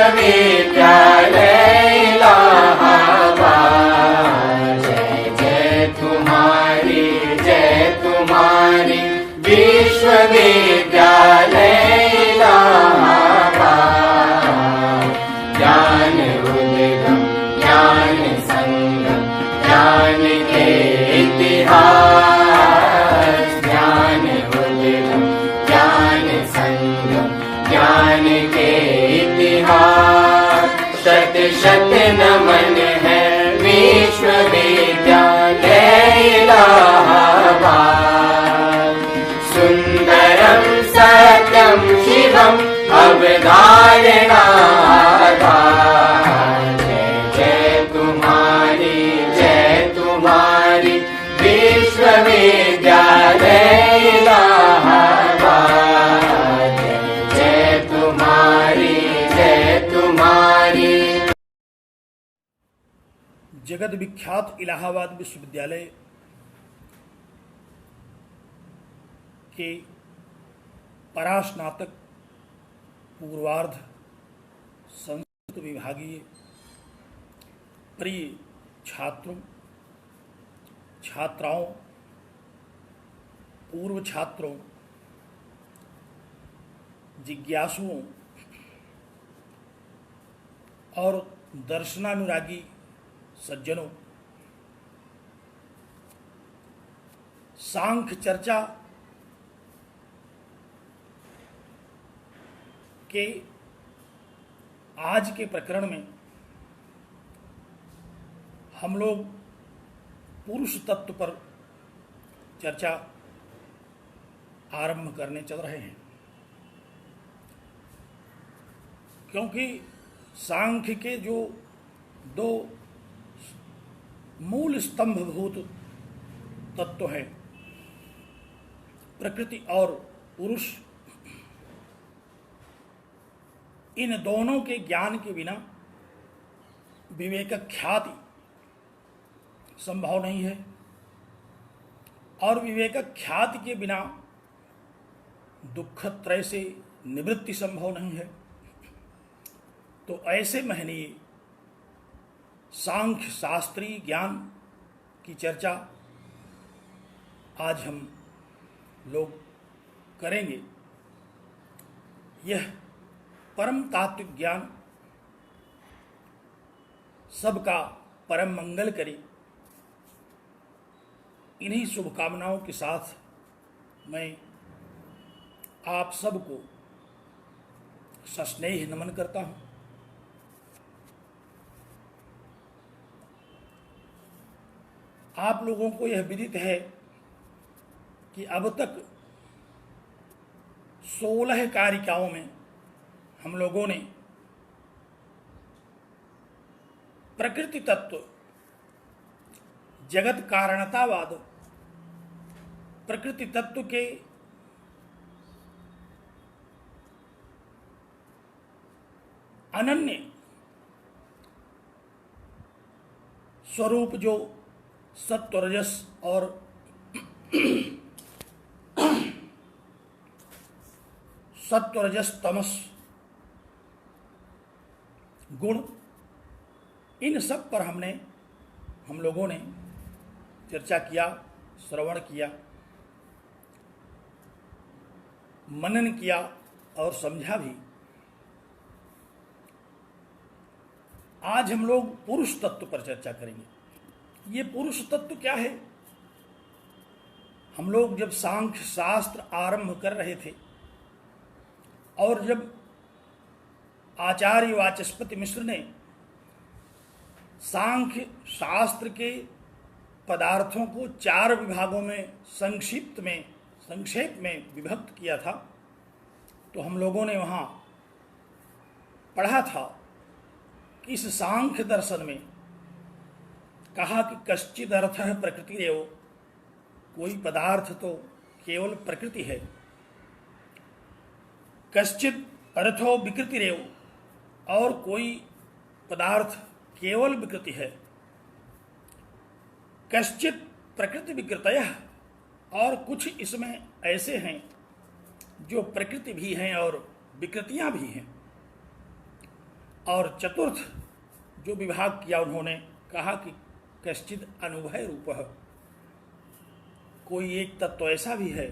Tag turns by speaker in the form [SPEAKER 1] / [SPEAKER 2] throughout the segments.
[SPEAKER 1] विश्वविद्यालय इलाहाबाद। जय तुम्हारी विश्वविद्यालय इलाहाबाद। ज्ञान उद्गम ज्ञान संगम ज्ञान के इतिहास। ज्ञान उद्गम ज्ञान संगम ज्ञान के इतिहास। शत शत नमन है विश्वविद्यालय इलाहाबाद। सुंदरम सत्यम शिवम अवधारणाधार। जय तुम्हारी विश्वविद्यालय इलाहाबाद। जय तुम्हारी
[SPEAKER 2] जगत विख्यात इलाहाबाद विश्वविद्यालय के परास्नातक पूर्वार्ध संस्कृत विभागीय प्रिय छात्रों, छात्राओं, पूर्व छात्रों, जिज्ञासुओं और दर्शनानुरागी सज्जनों, सांख्य चर्चा के आज के प्रकरण में हम लोग पुरुष तत्व पर चर्चा आरंभ करने चल रहे हैं, क्योंकि सांख्य के जो दो मूल स्तंभभूत तत्व हैं, प्रकृति और पुरुष, इन दोनों के ज्ञान के बिना विवेक ख्याति संभव नहीं है और विवेक ख्याति के बिना दुखत्रय से निवृत्ति संभव नहीं है। तो ऐसे महनीय सांख्य शास्त्रीय ज्ञान की चर्चा आज हम लोग करेंगे। यह परम तात्विक ज्ञान सबका परम मंगल करे, इन्हीं शुभकामनाओं के साथ मैं आप सबको सस्नेह नमन करता हूँ। आप लोगों को यह विदित है कि अब तक 16 कारिकाओं में हम लोगों ने प्रकृति तत्व, जगत कारणतावाद, प्रकृति तत्व के अनन्य स्वरूप जो सत्व रजस और सत्व रजस तमस गुण, इन सब पर हम लोगों ने चर्चा किया, श्रवण किया, मनन किया और समझा भी। आज हम लोग पुरुष तत्व पर चर्चा करेंगे। ये पुरुष तत्व क्या है? हम लोग जब सांख्य शास्त्र आरंभ कर रहे थे और जब आचार्य वाचस्पति मिश्र ने सांख्य शास्त्र के पदार्थों को 4 विभागों में संक्षेप में विभक्त किया था, तो हम लोगों ने वहाँ पढ़ा था कि इस सांख्य दर्शन में कहा कि कश्चिद अर्थः प्रकृतिरेव, कोई पदार्थ तो केवल प्रकृति है। कश्चिद अर्थो विकृतिरेव, और कोई पदार्थ केवल विकृति है। कश्चित प्रकृति विकृतयः, और कुछ इसमें ऐसे हैं जो प्रकृति भी हैं और विकृतियां भी हैं। और चतुर्थ जो विभाग किया उन्होंने कहा कि कश्चिद अनुभय रूपः, कोई एक तत्व ऐसा भी है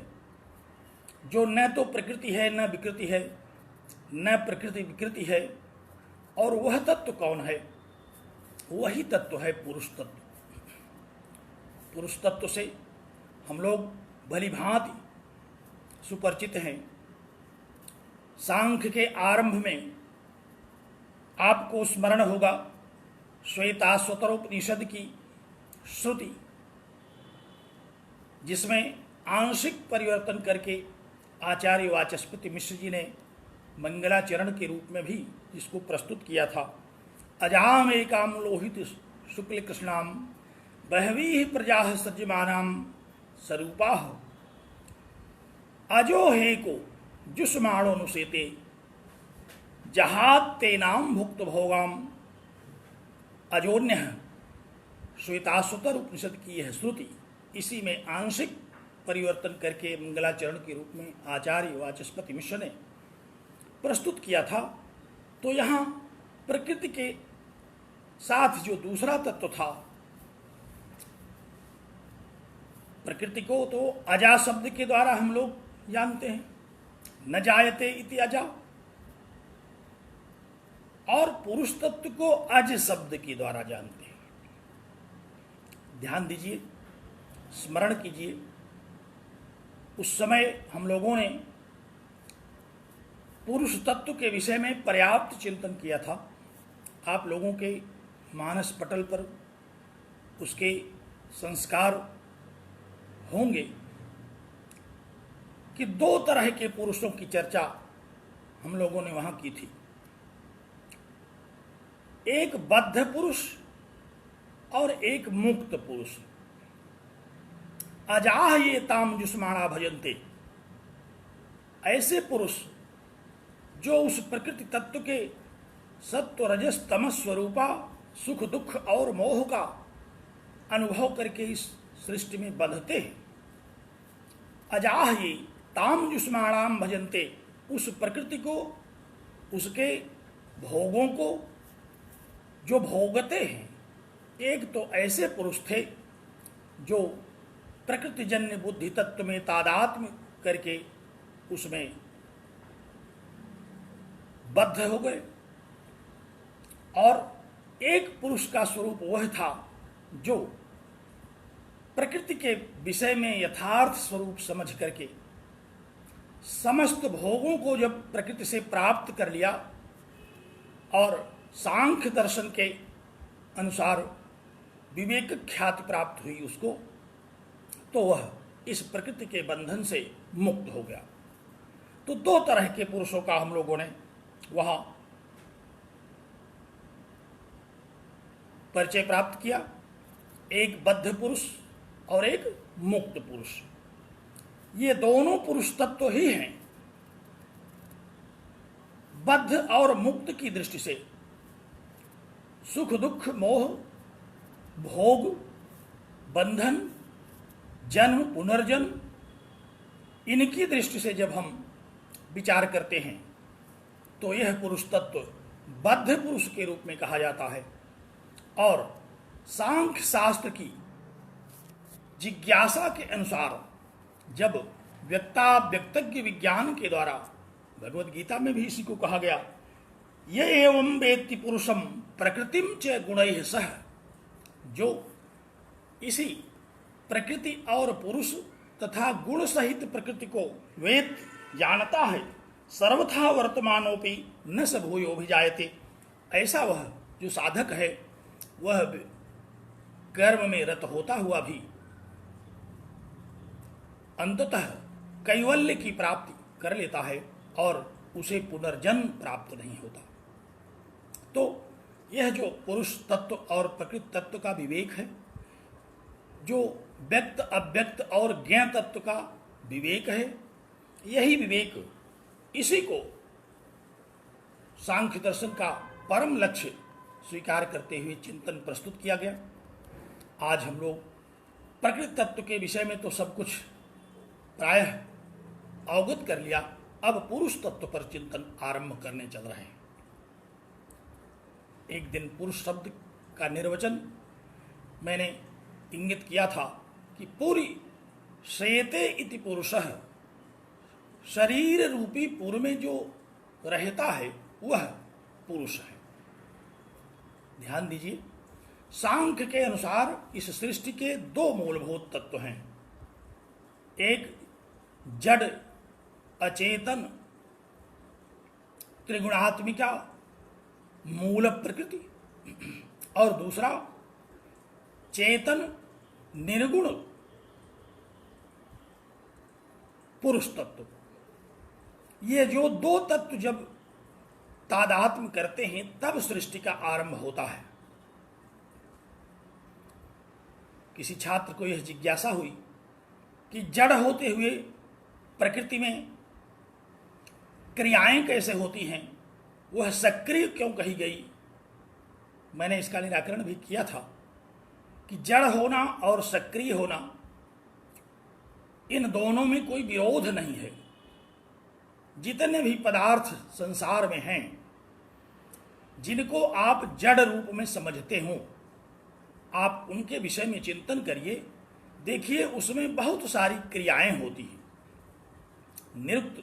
[SPEAKER 2] जो न तो प्रकृति है न विकृति है, न प्रकृति विकृति है, और वह तत्व कौन है? वही तत्व है पुरुष तत्व। पुरुष तत्व से हम लोग भली भांति सुपरिचित हैं। सांख्य के आरंभ में आपको स्मरण होगा श्वेताश्वतरोपनिषद की श्रुति, जिसमें आंशिक परिवर्तन करके आचार्य वाचस्पति मिश्र जी ने मंगलाचरण के रूप में भी इसको प्रस्तुत किया था। अजाम एकाम लोहित शुक्ल कृष्णाम बहवी प्रजा सज्जमानाम स्वरूपा अजो हे को जुष्माणोनुसेते जहात तेनाम भुक्त भोगाम अजोन्य। श्वेताश्वतर उपनिषद की यह श्रुति, इसी में आंशिक परिवर्तन करके मंगलाचरण के रूप में आचार्य वाचस्पति मिश्र ने प्रस्तुत किया था। तो यहाँ प्रकृति के साथ जो दूसरा तत्व था, प्रकृति को तो अजा शब्द के द्वारा हम लोग जानते हैं, न जायते इति अजा, और पुरुष तत्व को अज शब्द के द्वारा जानते हैं। ध्यान दीजिए, स्मरण कीजिए, उस समय हम लोगों ने पुरुष तत्व के विषय में पर्याप्त चिंतन किया था। आप लोगों के मानस पटल पर उसके संस्कार होंगे कि दो तरह के पुरुषों की चर्चा हम लोगों ने वहां की थी। एक बद्ध पुरुष और एक मुक्त पुरुष। अजाह ये ताम जुष्माणा भजन्ते, ऐसे पुरुष जो उस प्रकृति तत्व के सत्व रजस तमस स्वरूपा सुख दुख और मोह का अनुभव करके इस सृष्टि में बंधते हैं। अजाह ये ताम जुष्माणाम भजन्ते, उस प्रकृति को, उसके भोगों को जो भोगते हैं। एक तो ऐसे पुरुष थे जो प्रकृति जन्य बुद्धि तत्व में तादात्म्य करके उसमें बद्ध हो गए, और एक पुरुष का स्वरूप वह था जो प्रकृति के विषय में यथार्थ स्वरूप समझ करके समस्त भोगों को जब प्रकृति से प्राप्त कर लिया और सांख्य दर्शन के अनुसार विवेक ख्याति प्राप्त हुई उसको, तो वह इस प्रकृति के बंधन से मुक्त हो गया। तो दो तरह के पुरुषों का हम लोगों ने वहां परिचय प्राप्त किया, एक बद्ध पुरुष और एक मुक्त पुरुष। ये दोनों पुरुष तत्व ही हैं। बद्ध और मुक्त की दृष्टि से सुख दुख मोह भोग बंधन जन्म पुनर्जन्म, इनकी दृष्टि से जब हम विचार करते हैं तो यह पुरुष तत्व बद्ध पुरुष के रूप में कहा जाता है। और सांख्य शास्त्र की जिज्ञासा के अनुसार जब व्यक्ताव्यक्तज्ञ विज्ञान के द्वारा, भगवत गीता में भी इसी को कहा गया, ये एवं वेत्ति पुरुषम प्रकृतिम च गुणैः सह, जो इसी प्रकृति और पुरुष तथा गुण सहित प्रकृति को वेद जानता है, सर्वथा वर्तमानोपि न स भूयोभिजायते, ऐसा वह जो साधक है वह कर्म में रत होता हुआ भी अंततः कैवल्य की प्राप्ति कर लेता है और उसे पुनर्जन्म प्राप्त नहीं होता। तो यह जो पुरुष तत्व और प्रकृति तत्व का विवेक है, जो व्यक्त अव्यक्त और ज्ञ तत्व का विवेक है, यही विवेक, इसी को सांख्य दर्शन का परम लक्ष्य स्वीकार करते हुए चिंतन प्रस्तुत किया गया। आज हम लोग प्रकृति तत्व के विषय में तो सब कुछ प्रायः अवगत कर लिया, अब पुरुष तत्व पर चिंतन आरंभ करने चल रहे हैं। एक दिन पुरुष शब्द का निर्वचन मैंने इंगित किया था कि पूरी श्रेयते इति पुरुषः, शरीर रूपी पुर में जो रहता है वह पुरुष है। ध्यान दीजिए, सांख्य के अनुसार इस सृष्टि के दो मूलभूत तत्व हैं, एक जड़ अचेतन त्रिगुणात्मिका मूल प्रकृति और दूसरा चेतन निर्गुण पुरुष तत्व। ये जो दो तत्व जब तादात्म्य करते हैं तब सृष्टि का आरंभ होता है। किसी छात्र को यह जिज्ञासा हुई कि जड़ होते हुए प्रकृति में क्रियाएं कैसे होती हैं, वह सक्रिय क्यों कही गई। मैंने इसका निराकरण भी किया था कि जड़ होना और सक्रिय होना, इन दोनों में कोई विरोध नहीं है। जितने भी पदार्थ संसार में हैं, जिनको आप जड़ रूप में समझते हो, आप उनके विषय में चिंतन करिए, देखिए उसमें बहुत सारी क्रियाएं होती हैं। निरुक्त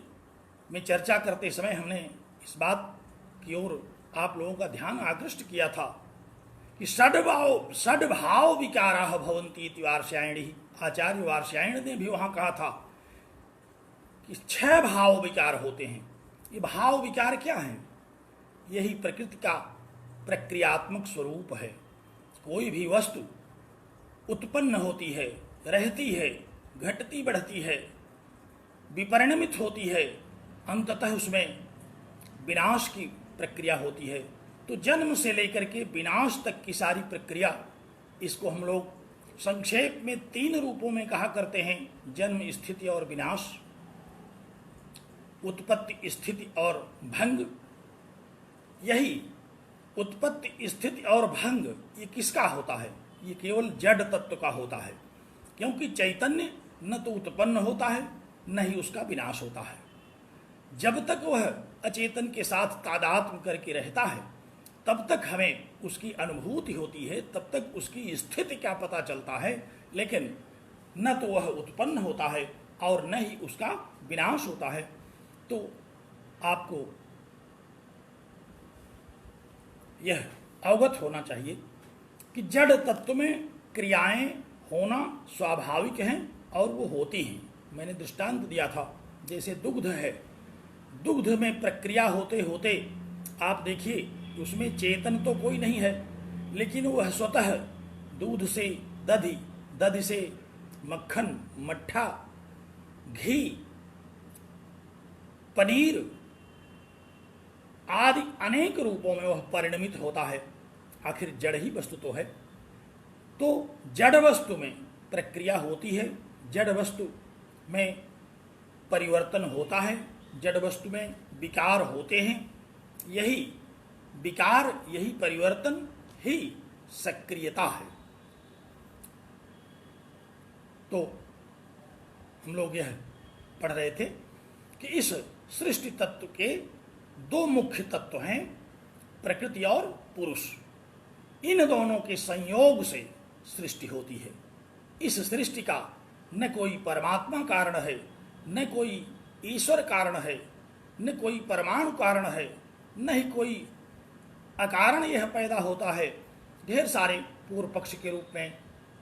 [SPEAKER 2] में चर्चा करते समय हमने इस बात की ओर आप लोगों का ध्यान आकृष्ट किया था कि षड्भाव विकाराः भवन्ति इति वार्ष्यायणी। आचार्य वार्ष्यायण ने भी वहां कहा था कि 6 भाव विकार होते हैं। ये भाव विकार क्या है? यही प्रकृति का प्रक्रियात्मक स्वरूप है। कोई भी वस्तु उत्पन्न होती है, रहती है, घटती बढ़ती है, विपरिणमित होती है, अंततः उसमें विनाश की प्रक्रिया होती है। तो जन्म से लेकर के विनाश तक की सारी प्रक्रिया, इसको हम लोग संक्षेप में 3 रूपों में कहा करते हैं, जन्म, स्थिति और विनाश, उत्पत्ति, स्थिति और भंग। यही उत्पत्ति, स्थिति और भंग ये किसका होता है? ये केवल जड़ तत्व का होता है, क्योंकि चैतन्य न तो उत्पन्न होता है न ही उसका विनाश होता है। जब तक वह अचेतन के साथ तादात्म्य करके रहता है तब तक हमें उसकी अनुभूति होती है, तब तक उसकी स्थिति क्या पता चलता है, लेकिन न तो वह उत्पन्न होता है और न ही उसका विनाश होता है। तो आपको यह अवगत होना चाहिए कि जड़ तत्व में क्रियाएं होना स्वाभाविक हैं और वो होती हैं। मैंने दृष्टांत दिया था, जैसे दुग्ध है, दुग्ध में प्रक्रिया होते होते आप देखिए उसमें चेतन तो कोई नहीं है, लेकिन वह स्वतः दूध से दधी, दधी से मक्खन, मट्ठा, घी, पनीर आदि अनेक रूपों में वह परिणमित होता है। आखिर जड़ ही वस्तु तो है। तो जड़ वस्तु में प्रक्रिया होती है, जड़ वस्तु में परिवर्तन होता है, जड़ वस्तु में विकार होते हैं। यही विकार, यही परिवर्तन ही सक्रियता है। तो हम लोग यह पढ़ रहे थे कि इस सृष्टि तत्व के 2 मुख्य तत्व हैं, प्रकृति और पुरुष। इन दोनों के संयोग से सृष्टि होती है। इस सृष्टि का न कोई परमात्मा कारण है, न कोई ईश्वर कारण है, न कोई परमाणु कारण है, न ही कोई अकारण यह पैदा होता है। ढेर सारे पूर्व पक्ष के रूप में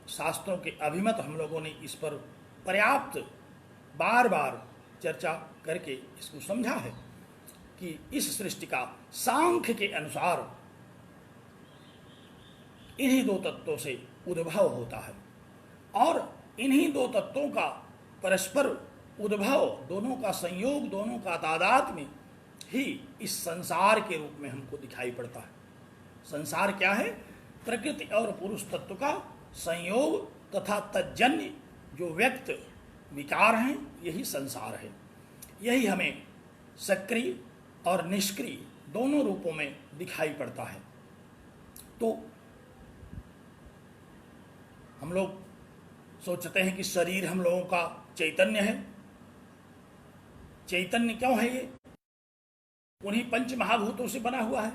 [SPEAKER 2] शास्त्रों के अभिमत हम लोगों ने इस पर पर्याप्त बार बार चर्चा करके इसको समझा है कि इस सृष्टि का सांख्य के अनुसार इन्हीं 2 तत्वों से उद्भव होता है और इन्हीं 2 तत्वों का परस्पर उद्भव, दोनों का संयोग, दोनों का तादात्म्य ही इस संसार के रूप में हमको दिखाई पड़ता है। संसार क्या है? प्रकृति और पुरुष तत्व का संयोग तथा तज्जन्य जो व्यक्त विकार हैं, यही संसार है। यही हमें सक्रिय और निष्क्रिय दोनों रूपों में दिखाई पड़ता है। तो हम लोग सोचते हैं कि शरीर हम लोगों का चैतन्य है। चैतन्य क्यों है? ये उन्हीं 5 महाभूतों से बना हुआ है।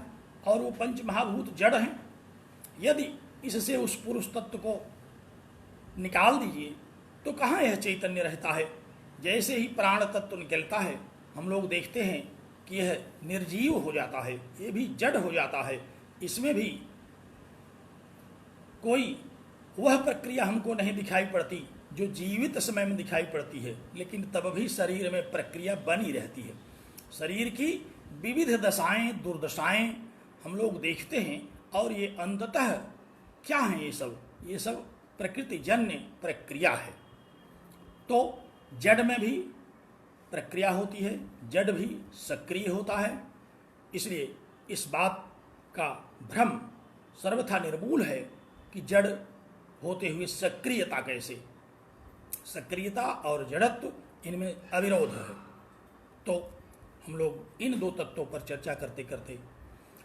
[SPEAKER 2] और वो पंच महाभूत जड़ हैं। यदि इससे उस पुरुष तत्व को निकाल दीजिए तो कहाँ यह चैतन्य रहता है। जैसे ही प्राण तत्व निकलता है हम लोग देखते हैं कि यह निर्जीव हो जाता है, ये भी जड़ हो जाता है। इसमें भी कोई वह प्रक्रिया हमको नहीं दिखाई पड़ती जो जीवित समय में दिखाई पड़ती है, लेकिन तब भी शरीर में प्रक्रिया बनी रहती है। शरीर की विविध दशाएं दुर्दशाएं हम लोग देखते हैं, और ये अंततः क्या है, ये सब प्रकृति जन्य प्रक्रिया है। तो जड़ में भी प्रक्रिया होती है, जड़ भी सक्रिय होता है। इसलिए इस बात का भ्रम सर्वथा निर्मूल है कि जड़ होते हुए सक्रियता कैसे, सक्रियता और जड़त्व इनमें अविरोध है। तो हम लोग इन दो तत्वों पर चर्चा करते करते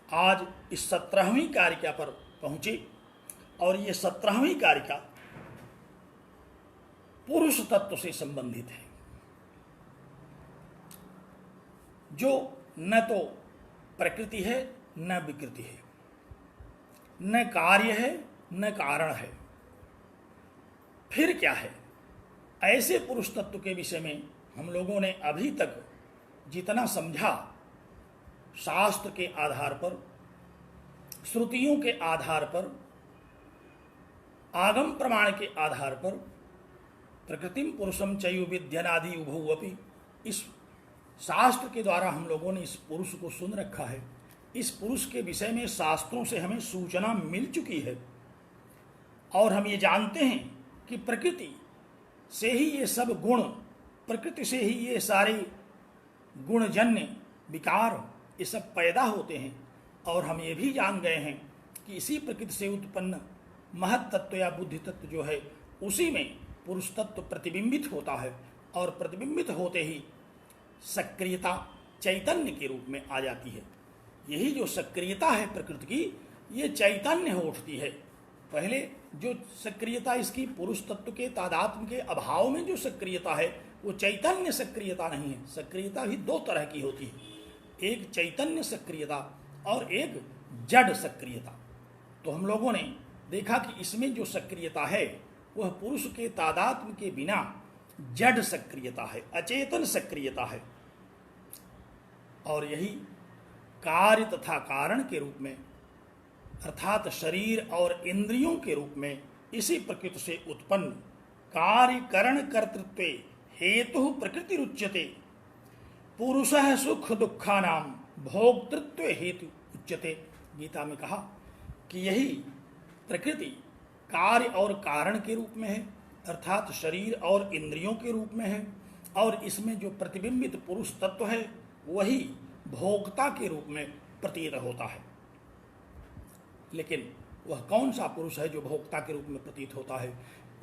[SPEAKER 2] आज इस 17वीं कारिका पर पहुंचे, और ये 17वीं कारिका पुरुष तत्व से संबंधित है, जो न तो प्रकृति है न विकृति है, न कार्य है न कारण है। फिर क्या है? ऐसे पुरुष तत्व के विषय में हम लोगों ने अभी तक जितना समझा, शास्त्र के आधार पर, श्रुतियों के आधार पर, आगम प्रमाण के आधार पर, प्रकृतिम पुरुषम चयु विद्यनादि उभौ अपि, इस शास्त्र के द्वारा हम लोगों ने इस पुरुष को सुन रखा है। इस पुरुष के विषय में शास्त्रों से हमें सूचना मिल चुकी है, और हम ये जानते हैं कि प्रकृति से ही ये सब गुण, प्रकृति से ही ये सारे गुणजन्य विकार ये सब पैदा होते हैं। और हम ये भी जान गए हैं कि इसी प्रकृति से उत्पन्न महत तत्व या बुद्धि तत्व जो है, उसी में पुरुष तत्व प्रतिबिंबित होता है, और प्रतिबिंबित होते ही सक्रियता चैतन्य के रूप में आ जाती है। यही जो सक्रियता है प्रकृति की, ये चैतन्य हो उठती है। पहले जो सक्रियता इसकी पुरुष तत्व के तादात्म्य के अभाव में जो सक्रियता है, वो चैतन्य सक्रियता नहीं है। सक्रियता भी दो तरह की होती है, एक चैतन्य सक्रियता और एक जड़ सक्रियता। तो हम लोगों ने देखा कि इसमें जो सक्रियता है वह पुरुष के तादात्म्य के बिना जड़ सक्रियता है, अचेतन सक्रियता है। और यही कार्य तथा कारण के रूप में, अर्थात शरीर और इंद्रियों के रूप में इसी प्रकृति से उत्पन्न कार्य करण कर्तृत्व हेतु प्रकृति रुच्यते, पुरुषः सुख दुखानाम भोक्तृत्व हेतु उच्यते। गीता में कहा कि यही प्रकृति कार्य और कारण के रूप में है, अर्थात शरीर और इंद्रियों के रूप में है, और इसमें जो प्रतिबिंबित पुरुष तत्व है वही भोक्ता के रूप में प्रतीत होता है। लेकिन वह कौन सा पुरुष है जो भोक्ता के रूप में प्रतीत होता है?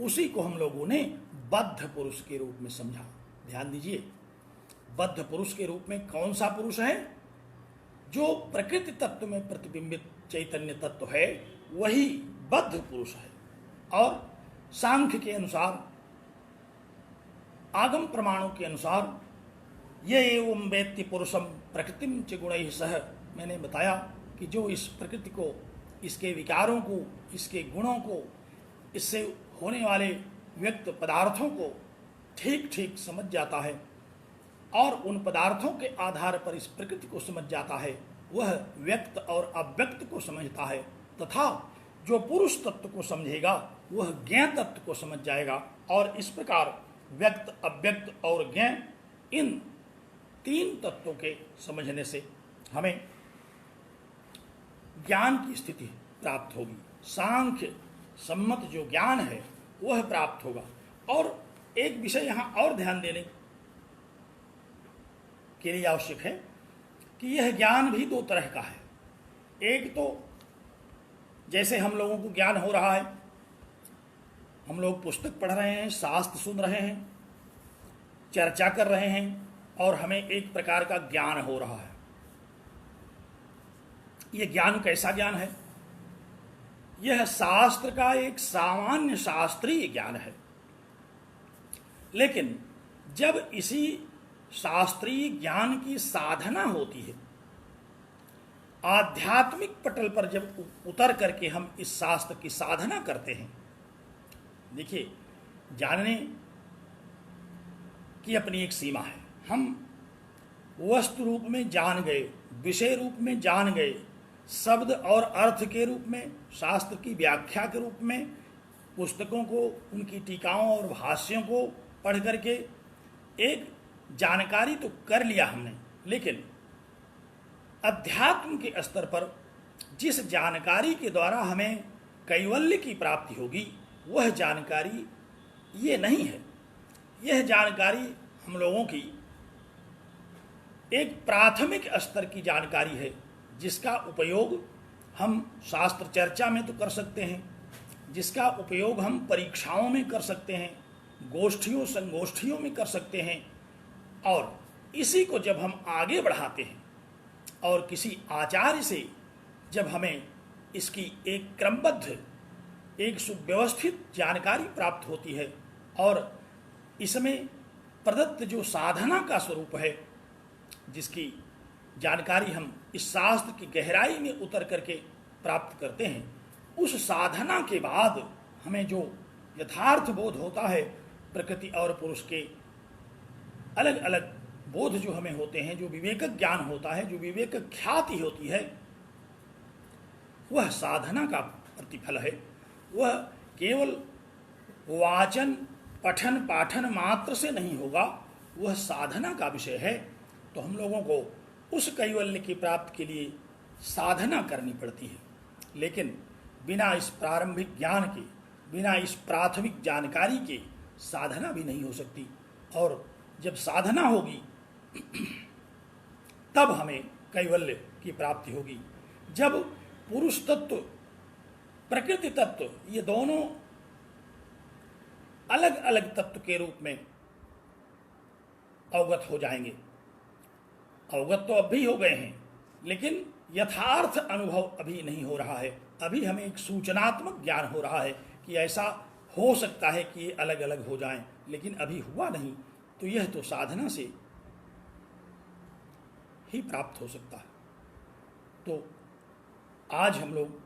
[SPEAKER 2] उसी को हम लोगों ने बद्ध पुरुष के रूप में समझा। ध्यान दीजिए, बद्ध पुरुष के रूप में कौन सा पुरुष है? जो प्रकृति तत्व में प्रतिबिंबित चैतन्य तत्व है वही बद्ध पुरुष है। और सांख्य के अनुसार, आगम प्रमाणों के अनुसार, ये एवं वेत्ति पुरुषम प्रकृतिम च गुणैः सह, मैंने बताया कि जो इस प्रकृति को, इसके विकारों को, इसके गुणों को, इससे होने वाले व्यक्त पदार्थों को ठीक ठीक समझ जाता है और उन पदार्थों के आधार पर इस प्रकृति को समझ जाता है, वह व्यक्त और अव्यक्त को समझता है। तथा जो पुरुष तत्व को समझेगा वह ज्ञ तत्व को समझ जाएगा। और इस प्रकार व्यक्त, अव्यक्त और ज्ञ, इन तीन तत्वों के समझने से हमें ज्ञान की स्थिति प्राप्त होगी। सांख्य सम्मत जो ज्ञान है वह प्राप्त होगा। और एक विषय यहाँ और ध्यान देने के लिए आवश्यक है कि यह ज्ञान भी दो तरह का है। एक तो जैसे हम लोगों को ज्ञान हो रहा है, हम लोग पुस्तक पढ़ रहे हैं, शास्त्र सुन रहे हैं, चर्चा कर रहे हैं, और हमें एक प्रकार का ज्ञान हो रहा है। यह ज्ञान कैसा ज्ञान है? यह शास्त्र का एक सामान्य शास्त्रीय ज्ञान है। लेकिन जब इसी शास्त्रीय ज्ञान की साधना होती है आध्यात्मिक पटल पर जब उतर करके हम इस शास्त्र की साधना करते हैं, देखिए जानने की अपनी एक सीमा है। हम वस्तु रूप में जान गए, विषय रूप में जान गए, शब्द और अर्थ के रूप में, शास्त्र की व्याख्या के रूप में, पुस्तकों को, उनकी टीकाओं और भाष्यों को पढ़ करके एक जानकारी तो कर लिया हमने, लेकिन अध्यात्म के स्तर पर जिस जानकारी के द्वारा हमें कैवल्य की प्राप्ति होगी, वह जानकारी ये नहीं है। यह जानकारी हम लोगों की एक प्राथमिक स्तर की जानकारी है, जिसका उपयोग हम शास्त्र चर्चा में तो कर सकते हैं, जिसका उपयोग हम परीक्षाओं में कर सकते हैं, गोष्ठियों संगोष्ठियों में कर सकते हैं, और इसी को जब हम आगे बढ़ाते हैं और किसी आचार्य से जब हमें इसकी एक क्रमबद्ध, एक सुव्यवस्थित जानकारी प्राप्त होती है और इसमें प्रदत्त जो साधना का स्वरूप है, जिसकी जानकारी हम इस शास्त्र की गहराई में उतर करके प्राप्त करते हैं, उस साधना के बाद हमें जो यथार्थ बोध होता है, प्रकृति और पुरुष के अलग अलग बोध जो हमें होते हैं, जो विवेक ज्ञान होता है, जो विवेक ख्याति होती है, वह साधना का प्रतिफल है। वह केवल वाचन पठन पाठन मात्र से नहीं होगा, वह साधना का विषय है। तो हम लोगों को उस कैवल्य की प्राप्ति के लिए साधना करनी पड़ती है, लेकिन बिना इस प्रारंभिक ज्ञान के, बिना इस प्राथमिक जानकारी के साधना भी नहीं हो सकती। और जब साधना होगी तब हमें कैवल्य की प्राप्ति होगी। जब पुरुष तत्व, प्रकृति तत्व, ये दोनों अलग अलग तत्व के रूप में अवगत हो जाएंगे। अवगत तो अब भी हो गए हैं, लेकिन यथार्थ अनुभव अभी नहीं हो रहा है। अभी हमें एक सूचनात्मक ज्ञान हो रहा है कि ऐसा हो सकता है कि ये अलग अलग हो जाएं, लेकिन अभी हुआ नहीं। तो यह तो साधना से ही प्राप्त हो सकता है। तो आज हम लोग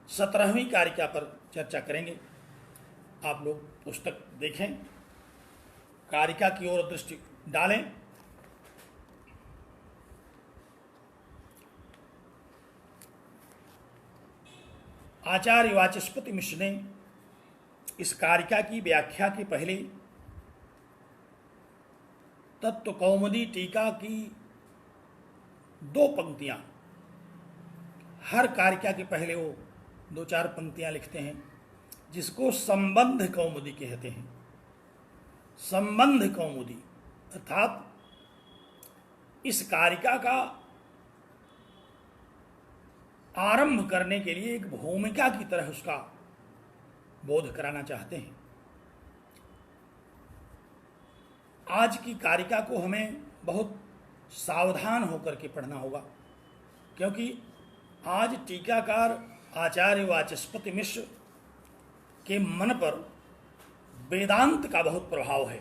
[SPEAKER 2] 17वीं कारिका पर चर्चा करेंगे। आप लोग पुस्तक देखें, कारिका की ओर दृष्टि डालें। आचार्य वाचस्पति मिश्र ने इस कारिका की व्याख्या के पहले तत्व कौमुदी टीका की 2 पंक्तियां, हर कारिका के पहले वो 2-4 पंक्तियां लिखते हैं, जिसको संबंध कौमुदी कहते हैं। संबंध कौमुदी अर्थात इस कारिका का आरंभ करने के लिए एक भूमिका की तरह उसका बोध कराना चाहते हैं। आज की कारिका को हमें बहुत सावधान होकर के पढ़ना होगा, क्योंकि आज टीकाकार आचार्य वाचस्पति मिश्र के मन पर वेदांत का बहुत प्रभाव है।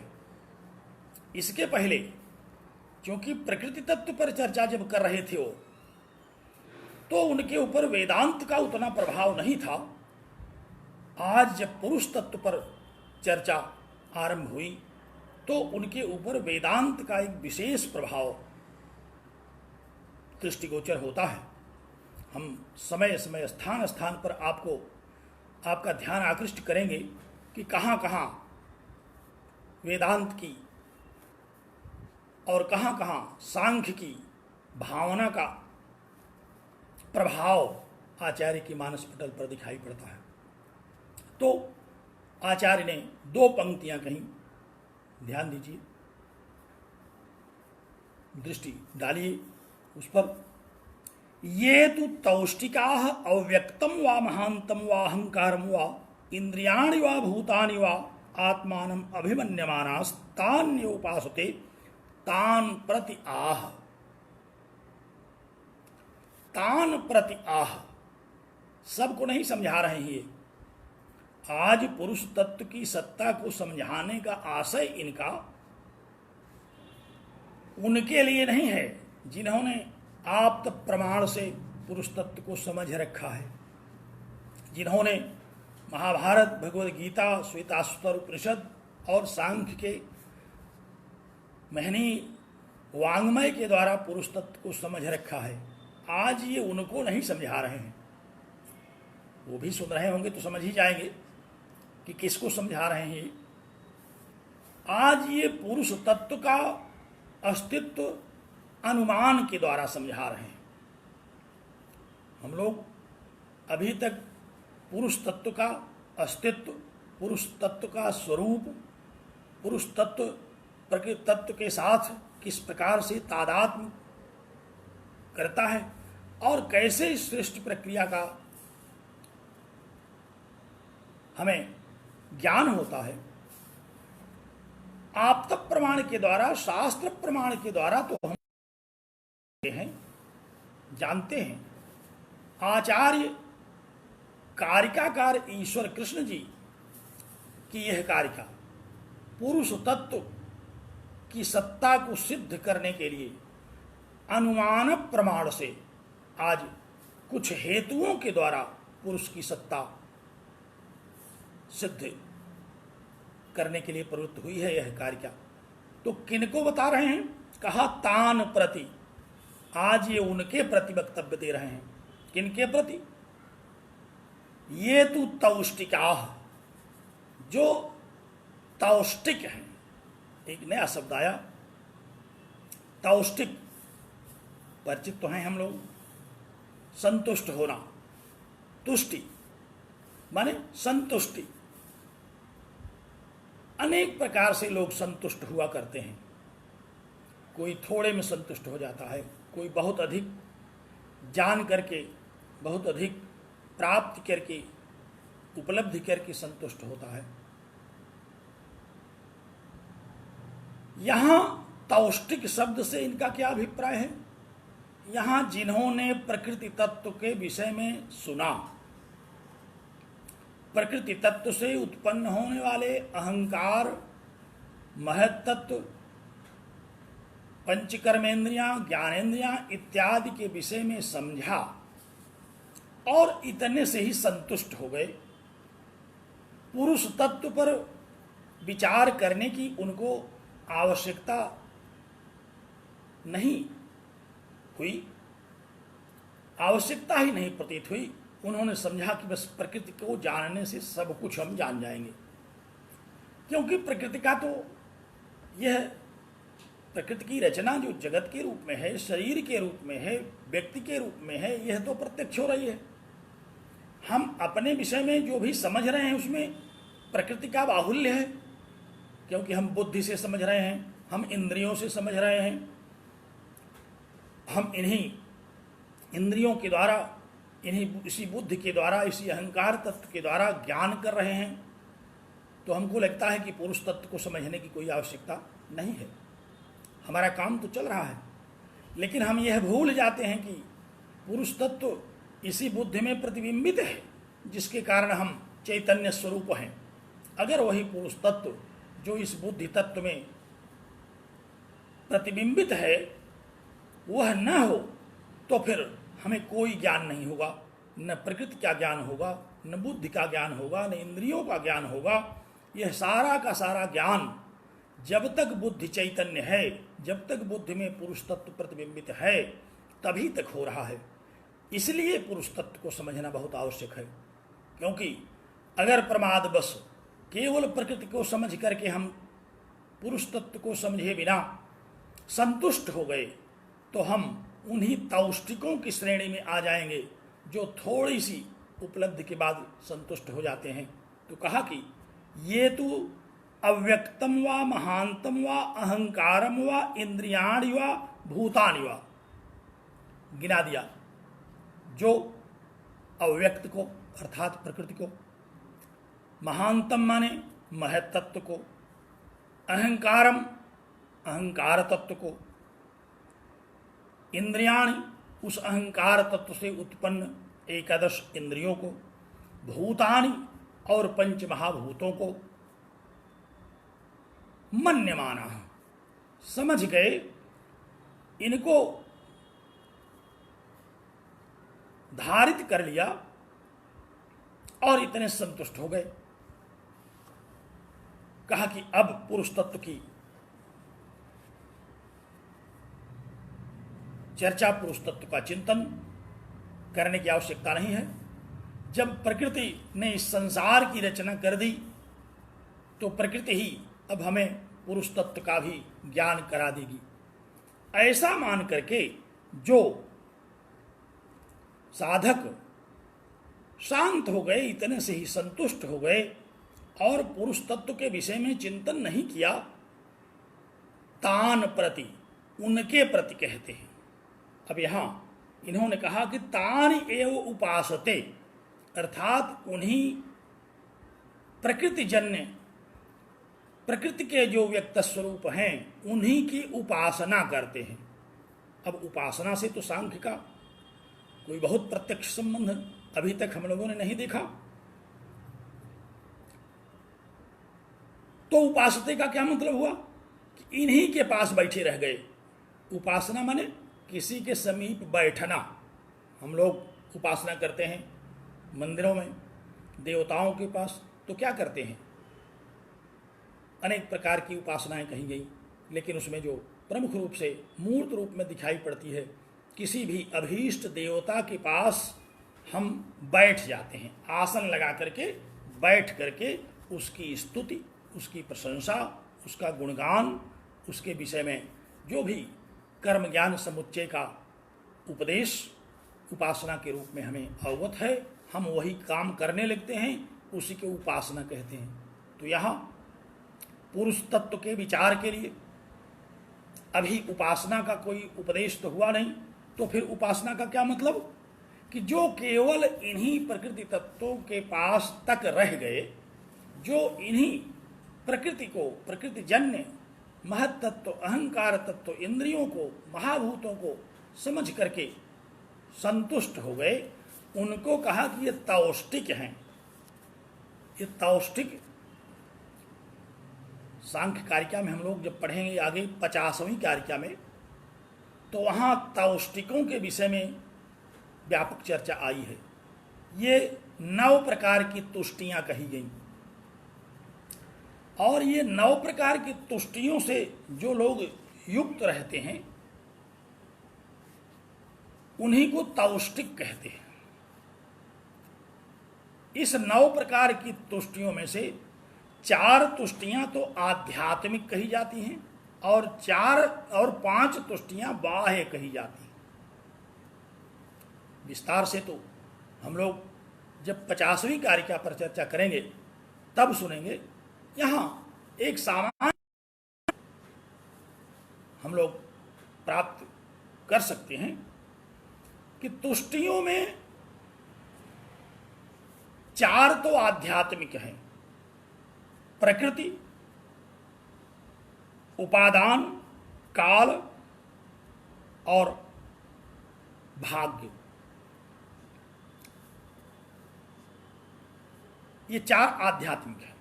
[SPEAKER 2] इसके पहले क्योंकि प्रकृति तत्व पर चर्चा जब कर रहे थे वो, तो उनके ऊपर वेदांत का उतना प्रभाव नहीं था। आज जब पुरुष तत्व पर चर्चा आरंभ हुई तो उनके ऊपर वेदांत का एक विशेष प्रभाव दृष्टिगोचर होता है। हम समय समय स्थान स्थान पर आपका ध्यान आकृष्ट करेंगे कि कहाँ कहाँ वेदांत की और कहाँ कहाँ सांख्य की भावना का प्रभाव आचार्य की मानस पटल पर दिखाई पड़ता है। तो आचार्य ने 2 पंक्तियां कहीं, ध्यान दीजिए, दृष्टि डालिए उस पर। ये तु तौष्टिकाः अव्यक्तम वा महांतम वा अहंकारम वा इंद्रियाणि वा भूतानि वा आत्मानम अभिमन्यमानास्तान्योपासते तान प्रति आह। तान प्रति आह सबको नहीं समझा रहे हैं। ये आज पुरुष तत्व की सत्ता को समझाने का आशय इनका उनके लिए नहीं है जिन्होंने आप्त प्रमाण से पुरुष तत्व को समझ रखा है, जिन्होंने महाभारत, भगवद गीता, श्वेताश्वर उपनिषद और सांख्य के महनी वांग्मय के द्वारा पुरुष तत्व को समझ रखा है, आज ये उनको नहीं समझा रहे हैं। वो भी सुन रहे होंगे तो समझ ही जाएंगे कि किसको समझा रहे हैं ये। आज ये पुरुष तत्व का अस्तित्व अनुमान के द्वारा समझा रहे हैं। हम लोग अभी तक पुरुष तत्व का अस्तित्व, पुरुष तत्व का स्वरूप, पुरुष तत्व प्रकृति तत्व के साथ किस प्रकार से तादात्म्य करता है और कैसे इस सृष्टि प्रक्रिया का हमें ज्ञान होता है, आप्त प्रमाण के द्वारा, शास्त्र प्रमाण के द्वारा तो हम जानते हैं। आचार्य कारिकाकार ईश्वर कृष्ण जी की यह कारिका पुरुष तत्व की सत्ता को सिद्ध करने के लिए अनुमान प्रमाण से आज कुछ हेतुओं के द्वारा पुरुष की सत्ता सिद्ध करने के लिए प्रवृत्त हुई है यह कारिका। तो किनको बता रहे हैं? कहा तान प्रति। आज ये उनके प्रति वक्तव्य दे रहे हैं। किनके प्रति? ये तो तौष्टिका, जो तौष्टिक है। एक नया शब्द आया, तौष्टिक। परिचित तो हैं हम लोग, संतुष्ट होना, तुष्टि माने संतुष्टि। अनेक प्रकार से लोग संतुष्ट हुआ करते हैं। कोई थोड़े में संतुष्ट हो जाता है, कोई बहुत अधिक जान करके, बहुत अधिक प्राप्त करके, उपलब्धि करके संतुष्ट होता है। यहां तौष्टिक शब्द से इनका क्या अभिप्राय है? यहां जिन्होंने प्रकृति तत्व के विषय में सुना, प्रकृति तत्व से उत्पन्न होने वाले अहंकार, महत तत्व, पंचकर्मेंद्रियां, ज्ञानेंद्रियां इत्यादि के विषय में समझा और इतने से ही संतुष्ट हो गए। पुरुष तत्व पर विचार करने की उनको आवश्यकता नहीं हुई, आवश्यकता ही नहीं प्रतीत हुई। उन्होंने समझा कि बस प्रकृति को जानने से सब कुछ हम जान जाएंगे, क्योंकि प्रकृति का तो यह प्रकृति की रचना जो जगत के रूप में है, शरीर के रूप में है, व्यक्ति के रूप में है, यह तो प्रत्यक्ष हो रही है। हम अपने विषय में जो भी समझ रहे हैं उसमें प्रकृति का बाहुल्य है, क्योंकि हम बुद्धि से समझ रहे हैं, हम इंद्रियों से समझ रहे हैं, हम इन्हीं इंद्रियों के द्वारा, इसी बुद्धि के द्वारा, इसी अहंकार तत्व के द्वारा ज्ञान कर रहे हैं। तो हमको लगता है कि पुरुष तत्व को समझने की कोई आवश्यकता नहीं है, हमारा काम तो चल रहा है। लेकिन हम यह भूल जाते हैं कि पुरुष तत्व इसी बुद्धि में प्रतिबिंबित है, जिसके कारण हम चैतन्य स्वरूप हैं। अगर वही पुरुष तत्व जो इस बुद्धि तत्व में प्रतिबिंबित है वह न हो तो फिर हमें कोई ज्ञान नहीं होगा, न प्रकृति का ज्ञान होगा, न बुद्धि का ज्ञान होगा, न इंद्रियों का ज्ञान होगा। यह सारा का सारा ज्ञान जब तक बुद्धि चैतन्य है, जब तक बुद्धि में पुरुष तत्व प्रतिबिंबित है, तभी तक हो रहा है। इसलिए पुरुष तत्व को समझना बहुत आवश्यक है, क्योंकि अगर प्रमादवश केवल प्रकृति को समझ करके हम पुरुष तत्व को समझे बिना संतुष्ट हो गए तो हम उन्हीं तौष्टिकों की श्रेणी में आ जाएंगे जो थोड़ी सी उपलब्धि के बाद संतुष्ट हो जाते हैं। तो कहा कि ये तो अव्यक्तम व महांतम व अहंकारम व इंद्रियाणि व भूतानि व गिना दिया। जो अव्यक्त को अर्थात प्रकृति को, महांतम माने महत तत्व को, अहंकारम अहंकार तत्व को, इंद्रियाणि उस अहंकार तत्व से उत्पन्न एकादश इंद्रियों को, भूतानि और पंच महाभूतों को, मन्यमाना समझ गए, इनको धारित कर लिया और इतने संतुष्ट हो गए। कहा कि अब पुरुष तत्व की चर्चा, पुरुष तत्व का चिंतन करने की आवश्यकता नहीं है। जब प्रकृति ने इस संसार की रचना कर दी तो प्रकृति ही अब हमें पुरुष तत्व का भी ज्ञान करा देगी। ऐसा मान करके जो साधक शांत हो गए, इतने से ही संतुष्ट हो गए और पुरुष तत्व के विषय में चिंतन नहीं किया, तान प्रति, उनके प्रति कहते हैं। अब यहां इन्होंने कहा कि तान एव उपासते, अर्थात उन्हीं प्रकृतिजन्य, प्रकृति के जो व्यक्त स्वरूप हैं उन्हीं की उपासना करते हैं। अब उपासना से तो सांख्य का कोई बहुत प्रत्यक्ष संबंध अभी तक हम लोगों ने नहीं देखा। तो उपासते का क्या मतलब हुआ कि इन्हीं के पास बैठे रह गए। उपासना माने किसी के समीप बैठना। हम लोग उपासना करते हैं मंदिरों में देवताओं के पास, तो क्या करते हैं, अनेक प्रकार की उपासनाएं कही गई, लेकिन उसमें जो प्रमुख रूप से मूर्त रूप में दिखाई पड़ती है, किसी भी अभीष्ट देवता के पास हम बैठ जाते हैं, आसन लगा करके बैठ करके उसकी स्तुति, उसकी प्रशंसा, उसका गुणगान, उसके विषय में जो भी कर्म ज्ञान समुच्चय का उपदेश उपासना के रूप में हमें अवगत है, हम वही काम करने लगते हैं, उसी को उपासना कहते हैं। तो यहाँ पुरुष तत्व के विचार के लिए अभी उपासना का कोई उपदेश तो हुआ नहीं, तो फिर उपासना का क्या मतलब कि जो केवल इन्हीं प्रकृति तत्वों के पास तक रह गए, जो इन्हीं प्रकृति को, प्रकृतिजन्य महत तत्व, अहंकार तत्व, इंद्रियों को, महाभूतों को समझ करके संतुष्ट हो गए, उनको कहा कि ये तौष्टिक हैं। ये तौष्टिक सांख्य कारिका में हम लोग जब पढ़ेंगे आगे 50वीं कारिका में, तो वहाँ तौष्टिकों के विषय में व्यापक चर्चा आई है। ये 9 प्रकार की तुष्टियां कही गई और ये 9 प्रकार की तुष्टियों से जो लोग युक्त रहते हैं उन्हीं को तौष्टिक कहते हैं। इस 9 प्रकार की तुष्टियों में से 4 तुष्टियां तो आध्यात्मिक कही जाती हैं और 5 तुष्टियां बाह्य कही जाती हैं। विस्तार से तो हम लोग जब 50वीं कारिका पर चर्चा करेंगे तब सुनेंगे। यहाँ एक सामान्य हम लोग प्राप्त कर सकते हैं कि तुष्टियों में 4 तो आध्यात्मिक हैं, प्रकृति, उपादान, काल और भाग्य। ये 4 आध्यात्मिक हैं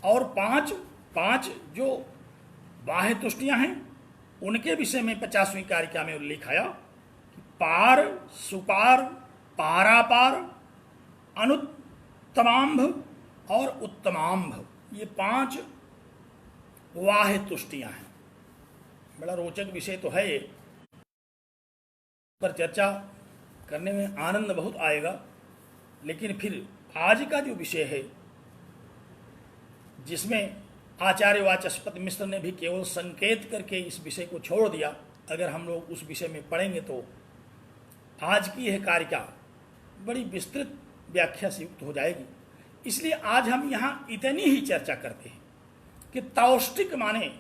[SPEAKER 2] और 5 जो बाह्य तुष्टियां हैं उनके विषय में 50वीं कारिका में उल्लेख आया कि पार, सुपार, पारापार, अनुत्तमांभ और उत्तमांभ, ये 5 बाह्य तुष्टियां हैं। बड़ा रोचक विषय तो है ये, पर चर्चा करने में आनंद बहुत आएगा। लेकिन फिर आज का जो विषय है, जिसमें आचार्य वाचस्पति मिश्र ने भी केवल संकेत करके इस विषय को छोड़ दिया, अगर हम लोग उस विषय में पढ़ेंगे तो आज की यह कारिका बड़ी विस्तृत व्याख्या से युक्त हो जाएगी। इसलिए आज हम यहाँ इतनी ही चर्चा करते हैं कि तौष्टिक माने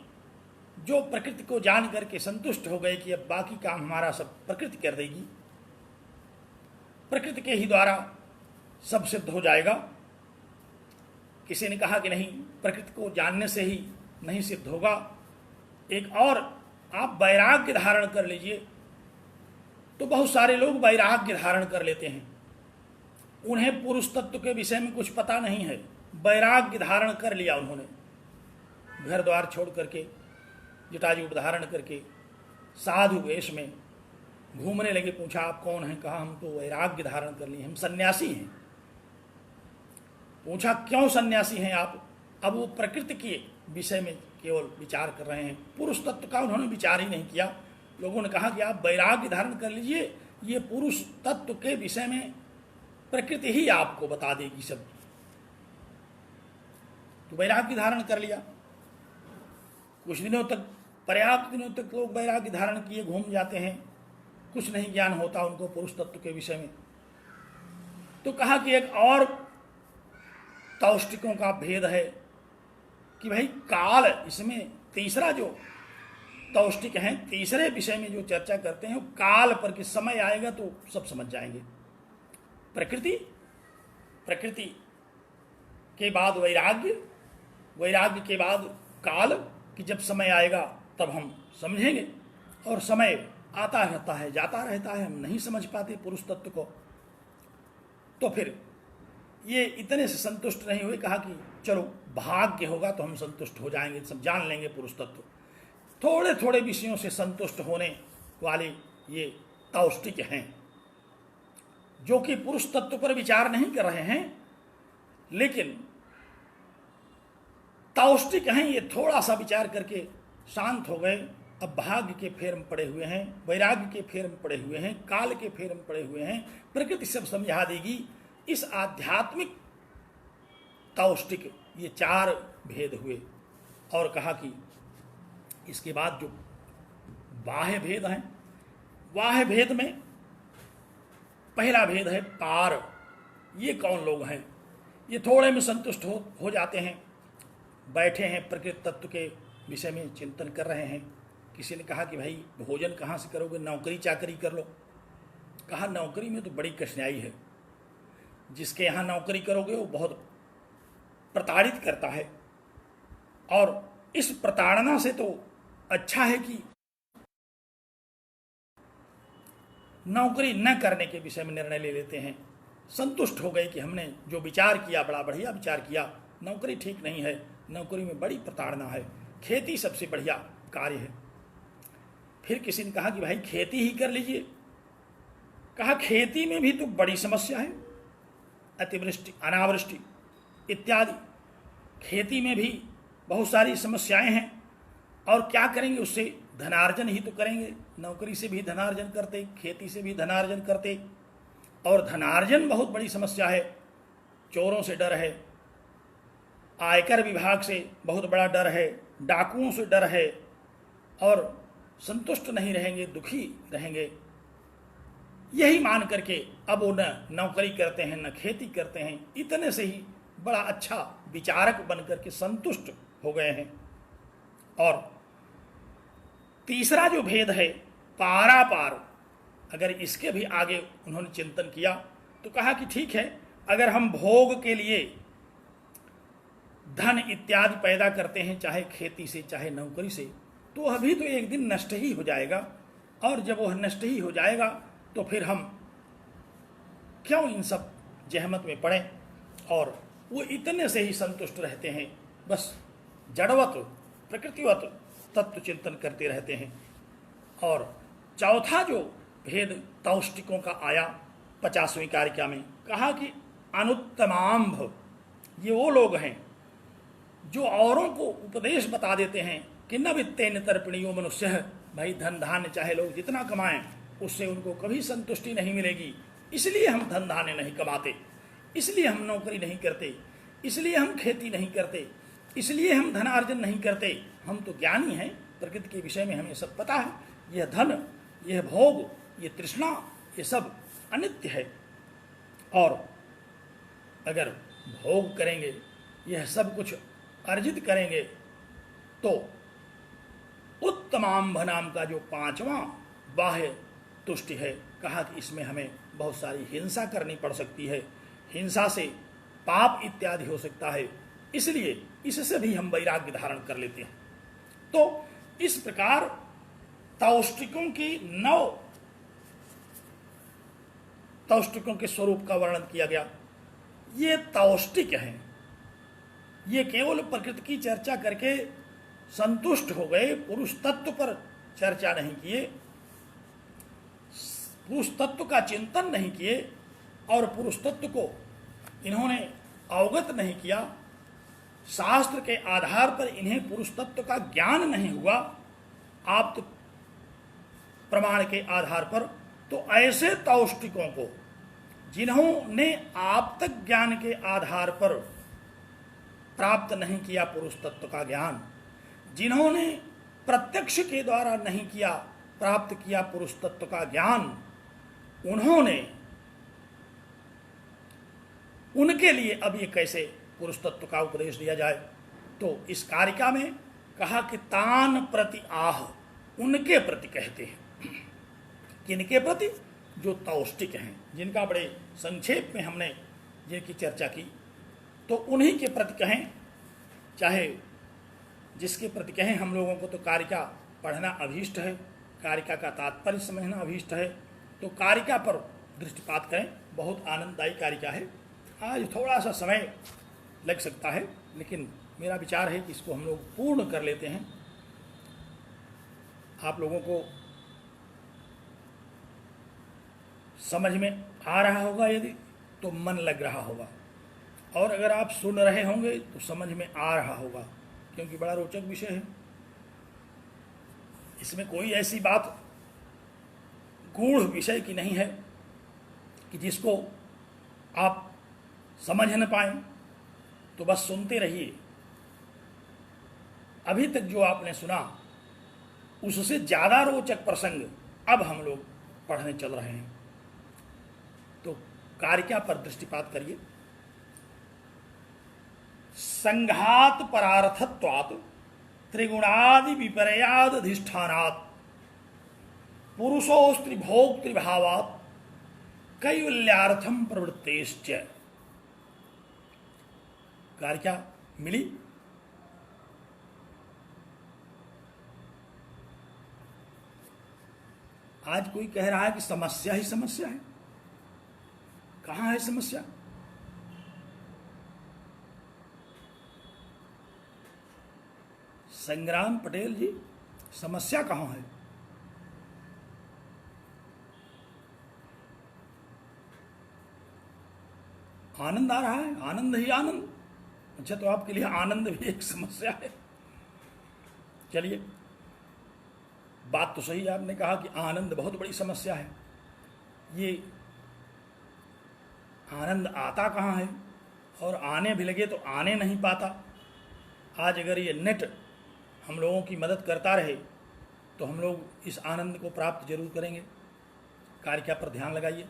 [SPEAKER 2] जो प्रकृति को जान करके संतुष्ट हो गए कि अब बाकी काम हमारा सब प्रकृति कर देगी, प्रकृति के ही द्वारा सब सिद्ध हो जाएगा। किसी ने कहा कि नहीं, प्रकृति को जानने से ही नहीं सिद्ध होगा। एक और आप वैराग्य धारण कर लीजिए, तो बहुत सारे लोग वैराग्य धारण कर लेते हैं, उन्हें पुरुष तत्व के विषय में कुछ पता नहीं है, वैराग्य धारण कर लिया उन्होंने, घर द्वार छोड़ करके, जटाजूट धारण करके, साधु वेश में घूमने लगे। पूछा आप कौन हैं? कहा हम तो वैराग्य धारण कर लिए, हम सन्यासी हैं। पूछा क्यों सन्यासी हैं आप? अब वो प्रकृति के विषय में केवल विचार कर रहे हैं, पुरुष तत्व का उन्होंने विचार ही नहीं किया। लोगों ने कहा कि आप वैराग्य धारण कर लीजिए, ये पुरुष तत्व के विषय में प्रकृति ही आपको बता देगी सब। तो वैराग्य धारण कर लिया। कुछ दिनों तक, पर्याप्त दिनों तक लोग वैराग्य धारण किए घूम जाते हैं, कुछ नहीं ज्ञान होता उनको पुरुष तत्व के विषय में। तो कहा कि एक और तौष्टिकों का भेद है कि भाई काल, इसमें तीसरा जो तौष्टिक है, तीसरे विषय में जो चर्चा करते हैं वो काल पर, कि समय आएगा तो सब समझ जाएंगे। प्रकृति, प्रकृति के बाद वैराग्य, वैराग्य के बाद काल, कि जब समय आएगा तब हम समझेंगे। और समय आता रहता है, जाता रहता है, हम नहीं समझ पाते पुरुष तत्व को। तो फिर ये इतने से संतुष्ट नहीं हुए, कहा कि चलो भाग्य होगा तो हम संतुष्ट हो जाएंगे, सब जान लेंगे पुरुष तत्व। थोड़े थोड़े विषयों से संतुष्ट होने वाले ये तौष्टिक हैं, जो कि पुरुष तत्व पर विचार नहीं कर रहे हैं, लेकिन तौष्टिक हैं। ये थोड़ा सा विचार करके शांत हो गए। अब भाग्य के फेर में पड़े हुए हैं, वैराग्य के फेर में पड़े हुए हैं, काल के फेर में पड़े हुए हैं। प्रकृति सब समझा देगी। इस आध्यात्मिक तौष्टिक ये चार भेद हुए। और कहा कि इसके बाद जो बाह्य भेद हैं, बाह्य भेद में पहला भेद है पार। ये कौन लोग हैं? ये थोड़े में संतुष्ट हो जाते हैं, बैठे हैं प्रकृति तत्व के विषय में चिंतन कर रहे हैं। किसी ने कहा कि भाई भोजन कहाँ से करोगे, नौकरी चाकरी कर लो। कहा नौकरी में तो बड़ी कठिनाई है, जिसके यहाँ नौकरी करोगे वो बहुत प्रताड़ित करता है, और इस प्रताड़ना से तो अच्छा है कि नौकरी न करने के विषय में निर्णय ले लेते हैं। संतुष्ट हो गए कि हमने जो विचार किया बड़ा बढ़िया विचार किया, नौकरी ठीक नहीं है, नौकरी में बड़ी प्रताड़ना है, खेती सबसे बढ़िया कार्य है। फिर किसी ने कहा कि भाई खेती ही कर लीजिए। कहा खेती में भी तो बड़ी समस्या है, अतिवृष्टि अनावृष्टि इत्यादि, खेती में भी बहुत सारी समस्याएं हैं। और क्या करेंगे उससे? धनार्जन ही तो करेंगे। नौकरी से भी धनार्जन करते, खेती से भी धनार्जन करते, और धनार्जन बहुत बड़ी समस्या है। चोरों से डर है, आयकर विभाग से बहुत बड़ा डर है, डाकुओं से डर है, और संतुष्ट नहीं रहेंगे, दुखी रहेंगे। यही मान करके अब वो न नौकरी करते हैं न खेती करते हैं। इतने से ही बड़ा अच्छा विचारक बनकर के संतुष्ट हो गए हैं। और तीसरा जो भेद है पारापार, अगर इसके भी आगे उन्होंने चिंतन किया तो कहा कि ठीक है, अगर हम भोग के लिए धन इत्यादि पैदा करते हैं, चाहे खेती से चाहे नौकरी से, तो अभी तो एक दिन नष्ट ही हो जाएगा। और जब वह नष्ट ही हो जाएगा तो फिर हम क्यों इन सब जहमत में पड़े? और वो इतने से ही संतुष्ट रहते हैं, बस जड़वत प्रकृतिवत तत्व चिंतन करते रहते हैं। और चौथा जो भेद तौष्टिकों का आया 50वीं कारिका में, कहा कि अनुत्तमांभ, ये वो लोग हैं जो औरों को उपदेश बता देते हैं कि न वित्तेन तर्पणीयो मनुष्य, भाई धन धान्य चाहे लोग जितना कमाएं उससे उनको कभी संतुष्टि नहीं मिलेगी, इसलिए हम धन धान्य नहीं कमाते, इसलिए हम नौकरी नहीं करते, इसलिए हम खेती नहीं करते, इसलिए हम धनार्जन नहीं करते। हम तो ज्ञानी हैं, प्रकृति के विषय में हमें सब पता है। यह धन, यह भोग, ये तृष्णा, ये सब अनित्य है। और अगर भोग करेंगे, यह सब कुछ अर्जित करेंगे, तो उत्तमांभ नाम का जो 5वां बाह्य तुष्टि है, कहा कि इसमें हमें बहुत सारी हिंसा करनी पड़ सकती है, हिंसा से पाप इत्यादि हो सकता है, इसलिए इससे भी हम वैराग्य धारण कर लेते हैं। तो इस प्रकार तौष्टिकों की 9 तौष्टिकों के स्वरूप का वर्णन किया गया। ये तौष्टिक हैं, ये केवल प्रकृति की चर्चा करके संतुष्ट हो गए, पुरुष तत्व पर चर्चा नहीं किए। पुरुष तत्व का चिंतन नहीं किए और पुरुष तत्व को इन्होंने अवगत नहीं किया, शास्त्र के आधार पर इन्हें पुरुष तत्व का ज्ञान नहीं हुआ, आप्त प्रमाण के आधार पर, तो ऐसे तौष्टिकों को जिन्होंने आप्तक ज्ञान के आधार पर प्राप्त नहीं किया पुरुष तत्व का ज्ञान, जिन्होंने प्रत्यक्ष के द्वारा नहीं किया प्राप्त किया पुरुष तत्व का ज्ञान, उनके लिए अब ये कैसे पुरुष तत्व का उपदेश दिया जाए। तो इस कारिका में कहा कि तान प्रति आह, उनके प्रति कहते हैं। किनके प्रति? जो तौष्टिक हैं, जिनका बड़े संक्षेप में हमने जिनकी चर्चा की, तो उन्हीं के प्रति कहें, चाहे जिसके प्रति कहें। हम लोगों को तो कारिका पढ़ना अभीष्ट है, कारिका का तात्पर्य समझना अभीष्ट है, तो कारिका पर दृष्टिपात करें। बहुत आनंददायी कारिका है। आज थोड़ा सा समय लग सकता है, लेकिन मेरा विचार है कि इसको हम लोग पूर्ण कर लेते हैं। आप लोगों को समझ में आ रहा होगा, यदि तो मन लग रहा होगा, और अगर आप सुन रहे होंगे तो समझ में आ रहा होगा, क्योंकि बड़ा रोचक विषय है। इसमें कोई ऐसी बात गूढ़ विषय की नहीं है कि जिसको आप समझ न पाए, तो बस सुनते रहिए। अभी तक जो आपने सुना उससे ज्यादा रोचक प्रसंग अब हम लोग पढ़ने चल रहे हैं। तो कारिका पर दृष्टिपात करिए। संघात परार्थत्वात् त्रिगुणादि विपर्यादधिष्ठानात् पुरुषो स्त्रीभोक्तृभावात् कैवल्यार्थम प्रवृत्तेश्च। कारिका मिली? आज कोई कह रहा है कि समस्या ही समस्या है। कहां है समस्या? संग्राम पटेल जी, समस्या कहां है? आनंद आ रहा है, आनंद ही आनंद। अच्छा, तो आपके लिए आनंद भी एक समस्या है। चलिए, बात तो सही आपने कहा कि आनंद बहुत बड़ी समस्या है। ये आनंद आता कहाँ है, और आने भी लगे तो आने नहीं पाता। आज अगर ये नेट हम लोगों की मदद करता रहे तो हम लोग इस आनंद को प्राप्त जरूर करेंगे। कारिका पर ध्यान लगाइए।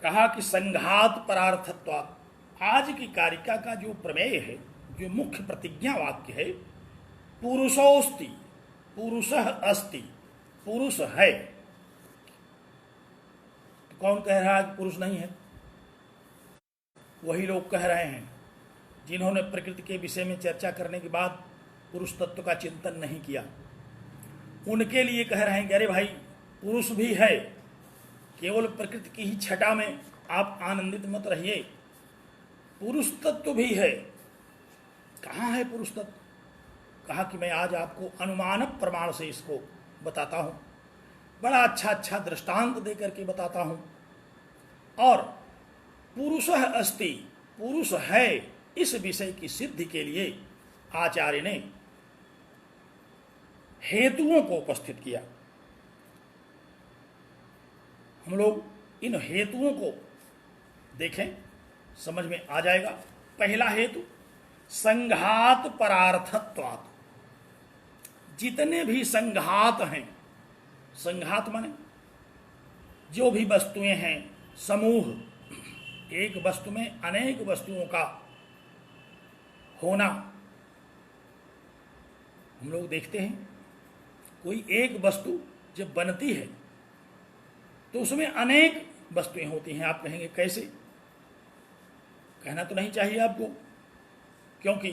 [SPEAKER 2] कहा कि संघात परार्थत्वात्। आज की कारिका का जो प्रमेय है, जो मुख्य प्रतिज्ञा वाक्य है, पुरुषोस्ति, पुरुषः अस्ति, पुरुष है। तो कौन कह रहा है कि पुरुष नहीं है? वही लोग कह रहे हैं जिन्होंने प्रकृति के विषय में चर्चा करने के बाद पुरुष तत्व का चिंतन नहीं किया। उनके लिए कह रहे हैं कि अरे भाई, पुरुष भी है, केवल प्रकृति की ही छटा में आप आनंदित मत रहिए, पुरुष तत्व भी है। कहाँ है पुरुष तत्व? कहा कि मैं आज आपको अनुमान प्रमाण से इसको बताता हूँ, बड़ा अच्छा दृष्टांत दे करके बताता हूँ। और पुरुषः अस्ति, पुरुष है, इस विषय की सिद्धि के लिए आचार्य ने हेतुओं को उपस्थित किया। हम लोग इन हेतुओं को देखें, समझ में आ जाएगा। पहला हेतु, संघात परार्थत्वात्। जितने भी संघात हैं, संघात माने जो भी वस्तुएं हैं, समूह, एक वस्तु में अनेक वस्तुओं का होना। हम लोग देखते हैं कोई एक वस्तु जब बनती है तो उसमें अनेक वस्तुएं होती हैं। आप कहेंगे कैसे? कहना तो नहीं चाहिए आपको, क्योंकि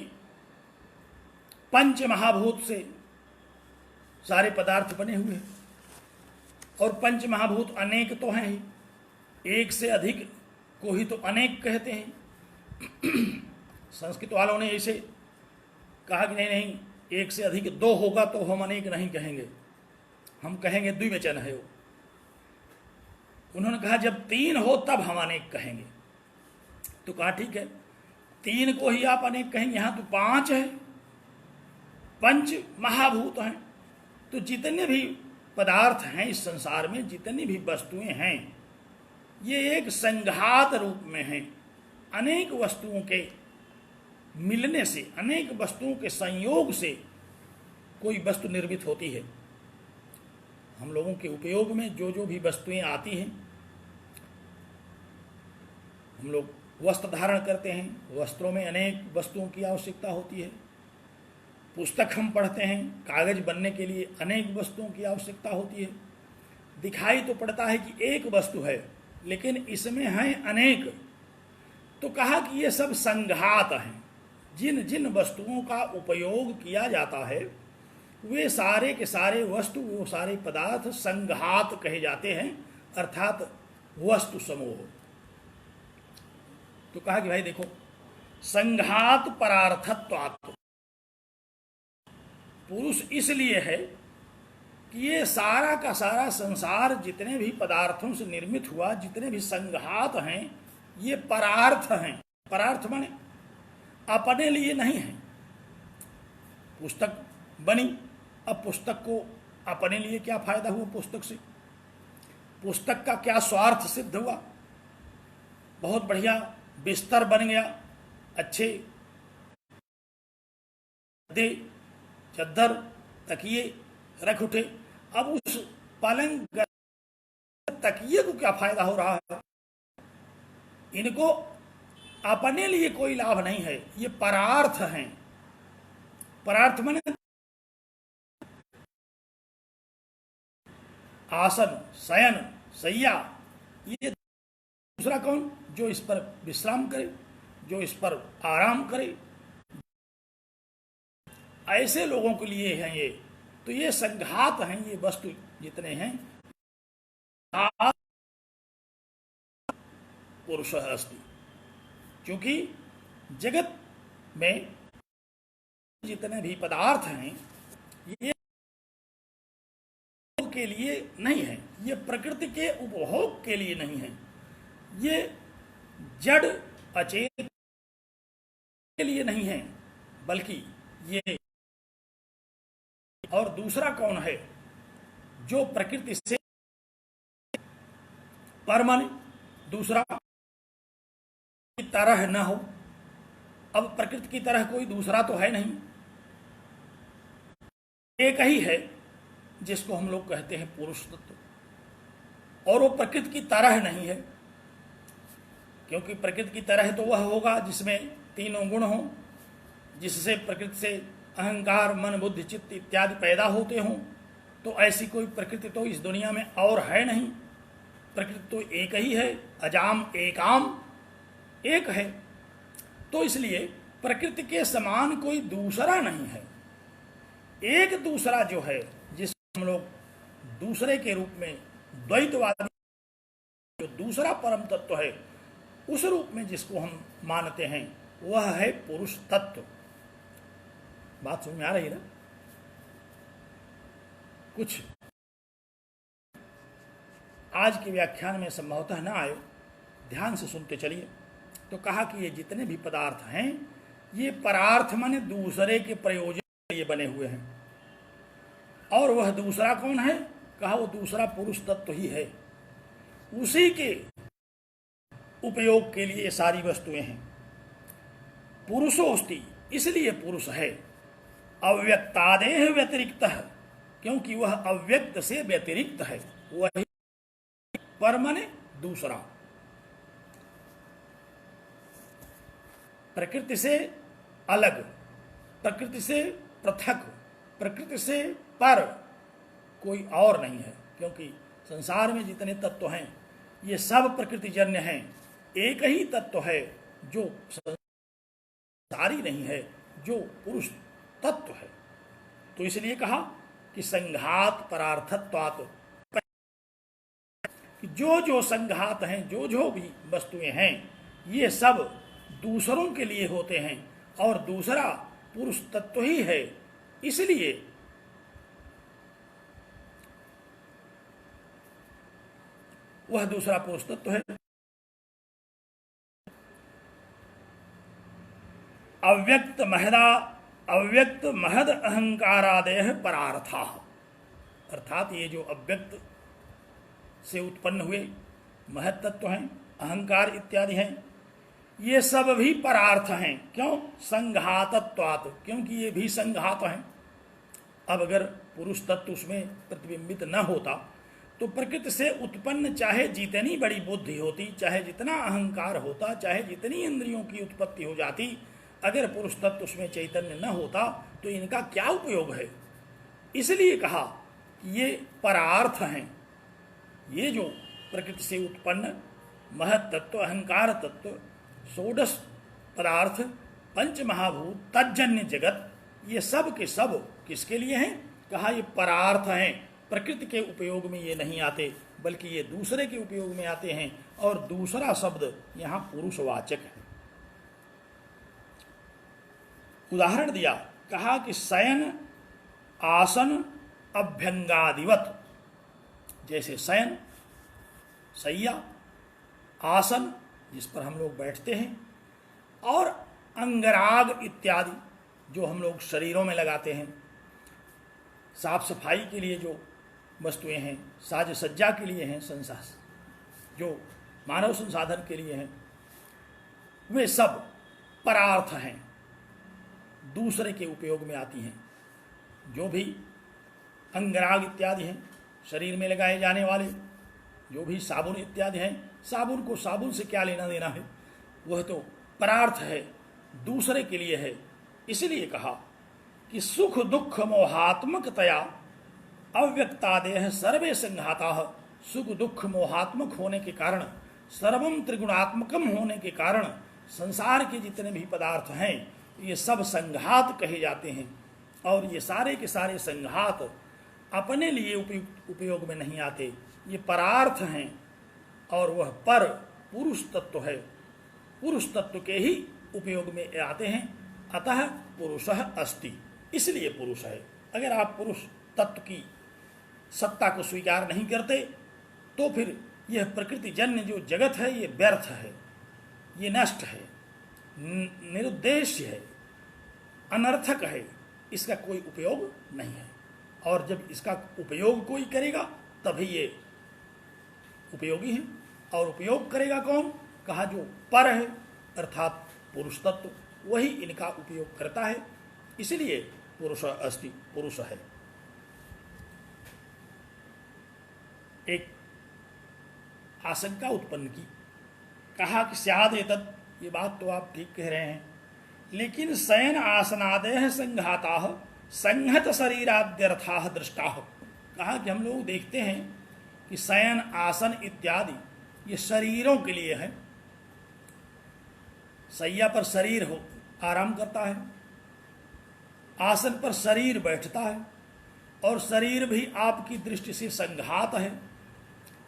[SPEAKER 2] पंच महाभूत से सारे पदार्थ बने हुए हैं, और पंच महाभूत अनेक तो हैं ही, एक से अधिक को ही तो अनेक कहते हैं। संस्कृत वालों ने ऐसे कहा कि नहीं, एक से अधिक दो होगा तो हम अनेक नहीं कहेंगे, हम कहेंगे द्विवचन है वो। उन्होंने कहा जब तीन हो तब हम अनेक कहेंगे। तो कहा ठीक है, तीन को ही आप अनेक कहेंगे, यहां तो पांच है, पंच महाभूत हैं। तो जितने भी पदार्थ हैं इस संसार में, जितनी भी वस्तुएं हैं, ये एक संघात रूप में हैं। अनेक वस्तुओं के मिलने से, अनेक वस्तुओं के संयोग से कोई वस्तु निर्मित होती है। हम लोगों के उपयोग में जो जो भी वस्तुएं आती हैं, हम लोग वस्त्र धारण करते हैं, वस्त्रों में अनेक वस्तुओं की आवश्यकता होती है। पुस्तक हम पढ़ते हैं, कागज बनने के लिए अनेक वस्तुओं की आवश्यकता होती है। दिखाई तो पड़ता है कि एक वस्तु है, लेकिन इसमें हैं अनेक। तो कहा कि ये सब संघात हैं। जिन जिन वस्तुओं का उपयोग किया जाता है वे सारे के सारे वस्तु, वो सारे पदार्थ संघात कहे जाते हैं, अर्थात वस्तु समूह। तो कहा कि भाई देखो, संघात परार्थत्वात्, पुरुष इसलिए है कि ये सारा का सारा संसार जितने भी पदार्थों से निर्मित हुआ, जितने भी संघात हैं, ये परार्थ हैं। परार्थ माने अपने लिए नहीं है। पुस्तक बनी, अब पुस्तक को अपने लिए क्या फायदा हुआ? पुस्तक से पुस्तक का क्या स्वार्थ सिद्ध हुआ? बहुत बढ़िया बिस्तर बन गया, अच्छे गद्दे, चद्दर, तकिए रख उठे। अब उस पलंग तकिए को क्या फायदा हो रहा है? इनको अपने लिए कोई लाभ नहीं है, ये परार्थ हैं। परार्थ माने आसन, शयन, शैया। ये दूसरा कौन? जो इस पर विश्राम करे, जो इस पर आराम करे, ऐसे लोगों के लिए हैं ये। तो ये संघात हैं, ये वस्तु जितने हैं। पुरुष अस्ति, क्योंकि जगत में जितने भी पदार्थ हैं ये के लिए नहीं है, ये प्रकृति के उपभोग के लिए नहीं है, ये जड़ अचेत के लिए नहीं है, बल्कि ये। और दूसरा कौन है? जो प्रकृति से परमाणु दूसरा की तरह न हो। अब प्रकृति की तरह कोई दूसरा तो है नहीं, एक ही है जिसको हम लोग कहते हैं पुरुष तत्व। और वो प्रकृति की तरह नहीं है, क्योंकि प्रकृति की तरह तो वह होगा जिसमें तीनों गुण हों, जिससे प्रकृति से अहंकार, मन, बुद्धि, चित्त इत्यादि पैदा होते हों। तो ऐसी कोई प्रकृति तो इस दुनिया में और है नहीं। प्रकृति तो एक ही है, अजाम एकाम, एक है। तो इसलिए प्रकृति के समान कोई दूसरा नहीं है। एक दूसरा जो है, जिसको हम लोग दूसरे के रूप में द्वैतवादी, जो दूसरा परम तत्व है, उस रूप में जिसको हम मानते हैं, वह है पुरुष तत्व। बात समझ में आ रही है ना? कुछ आज के व्याख्यान में संभवतः न आए, ध्यान से सुनते चलिए। तो कहा कि ये जितने भी पदार्थ हैं ये परार्थ माने दूसरे के प्रयोजन के लिए बने हुए हैं। और वह दूसरा कौन है? कहा वो दूसरा पुरुष तत्व ही है। उसी के उपयोग के लिए सारी वस्तुएं हैं। पुरुषोस्ति, इसलिए पुरुष है। अव्यक्तादेह व्यतिरिक्त, क्योंकि वह अव्यक्त से व्यतिरिक्त है। वही पर माने दूसरा, प्रकृति से अलग, प्रकृति से पृथक, प्रकृति से पर कोई और नहीं है। क्योंकि संसार में जितने तत्व हैं ये सब प्रकृतिजन्य हैं। एक ही तत्व है जो संसारी नहीं है, जो पुरुष तत्व है। तो इसलिए कहा कि संघात परार्थत्वात्, कि जो जो संघात हैं, जो जो भी वस्तुएं हैं, ये सब दूसरों के लिए होते हैं और दूसरा पुरुष तत्व ही है। इसलिए वह दूसरा पुरुष तत्व है। अव्यक्त महद अहंकारादय परार्था, अर्थात ये जो अव्यक्त से उत्पन्न हुए महत तत्व हैं, अहंकार इत्यादि हैं, ये सब भी परार्थ हैं। क्यों? संघातत्वात्, क्योंकि ये भी संघात हैं। अब अगर पुरुष तत्व उसमें प्रतिबिंबित न होता तो प्रकृति से उत्पन्न चाहे जितनी बड़ी बुद्धि होती, चाहे जितना अहंकार होता, चाहे जितनी इंद्रियों की उत्पत्ति हो जाती, अगर पुरुष तत्व उसमें चैतन्य न होता तो इनका क्या उपयोग है? इसलिए कहा कि ये परार्थ हैं। ये जो प्रकृति से उत्पन्न महत तत्व, अहंकार तत्व, षोडश पदार्थ, पंच महाभूत, तज्जन्य जगत, ये सब के सब किसके लिए हैं? कहा ये परार्थ हैं, प्रकृति के उपयोग में ये नहीं आते, बल्कि ये दूसरे के उपयोग में आते हैं। और दूसरा शब्द यहाँ पुरुषवाचक है। उदाहरण दिया, कहा कि शयन आसन अभ्यंगादिवत, जैसे शयन शैया, आसन जिस पर हम लोग बैठते हैं, और अंगराग इत्यादि जो हम लोग शरीरों में लगाते हैं, साफ सफाई के लिए जो वस्तुएं हैं, साज सज्जा के लिए हैं, जो मानव संसाधन के लिए हैं, वे सब परार्थ हैं, दूसरे के उपयोग में आती हैं। जो भी अंगराग इत्यादि हैं, शरीर में लगाए जाने वाले जो भी साबुन इत्यादि हैं, साबुन को साबुन से क्या लेना देना है, वह तो परार्थ है, दूसरे के लिए है। इसलिए कहा कि सुख दुख मोहात्मकतया अव्यक्तादेह सर्वे संघाता, सुख दुख मोहात्मक होने के कारण, सर्वम त्रिगुणात्मकम होने के कारण संसार के जितने भी पदार्थ हैं ये सब संघात कहे जाते हैं। और ये सारे के सारे संघात अपने लिए उपयोग में नहीं आते, ये परार्थ हैं। और वह पर पुरुष तत्व है, पुरुष तत्व के ही उपयोग में आते हैं। अतः पुरुषः अस्ति, इसलिए पुरुष है। अगर आप पुरुष तत्व की सत्ता को स्वीकार नहीं करते तो फिर यह प्रकृति जन्य जो जगत है ये व्यर्थ है, ये नष्ट है, निरुद्देश्य है, अनर्थक है, इसका कोई उपयोग नहीं है। और जब इसका उपयोग कोई करेगा तभी ये उपयोगी है। और उपयोग करेगा कौन? कहा जो पर है, अर्थात पुरुष तत्व, वही इनका उपयोग करता है। इसलिए पुरुष अस्ति, पुरुष है। एक आशंका उत्पन्न की, कहा कि स्याद एतत्, ये बात तो आप ठीक कह रहे हैं, लेकिन शयन आसनादेह संघाता संहत शरीराद्यर्था दृष्टा। कहा कि हम लोग देखते हैं कि शयन आसन इत्यादि ये शरीरों के लिए है। शैया पर शरीर हो आराम करता है, आसन पर शरीर बैठता है, और शरीर भी आपकी दृष्टि से संघात है।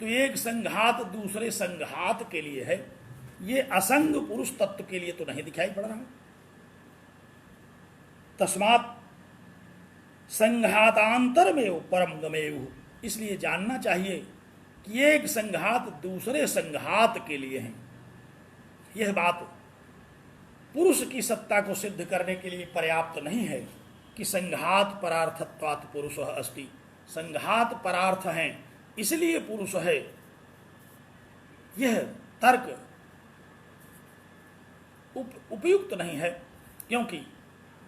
[SPEAKER 2] तो एक संघात दूसरे संघात के लिए है, ये असंग पुरुष तत्व के लिए तो नहीं दिखाई पड़ रहा है। तस्मात् संघातांतर में परम गमेयु, इसलिए जानना चाहिए कि एक संघात दूसरे संघात के लिए है। यह बात पुरुष की सत्ता को सिद्ध करने के लिए पर्याप्त नहीं है कि संघात परार्थत्वात् पुरुषः अस्ति, संघात परार्थ हैं इसलिए पुरुष है। यह तर्क उपयुक्त नहीं है, क्योंकि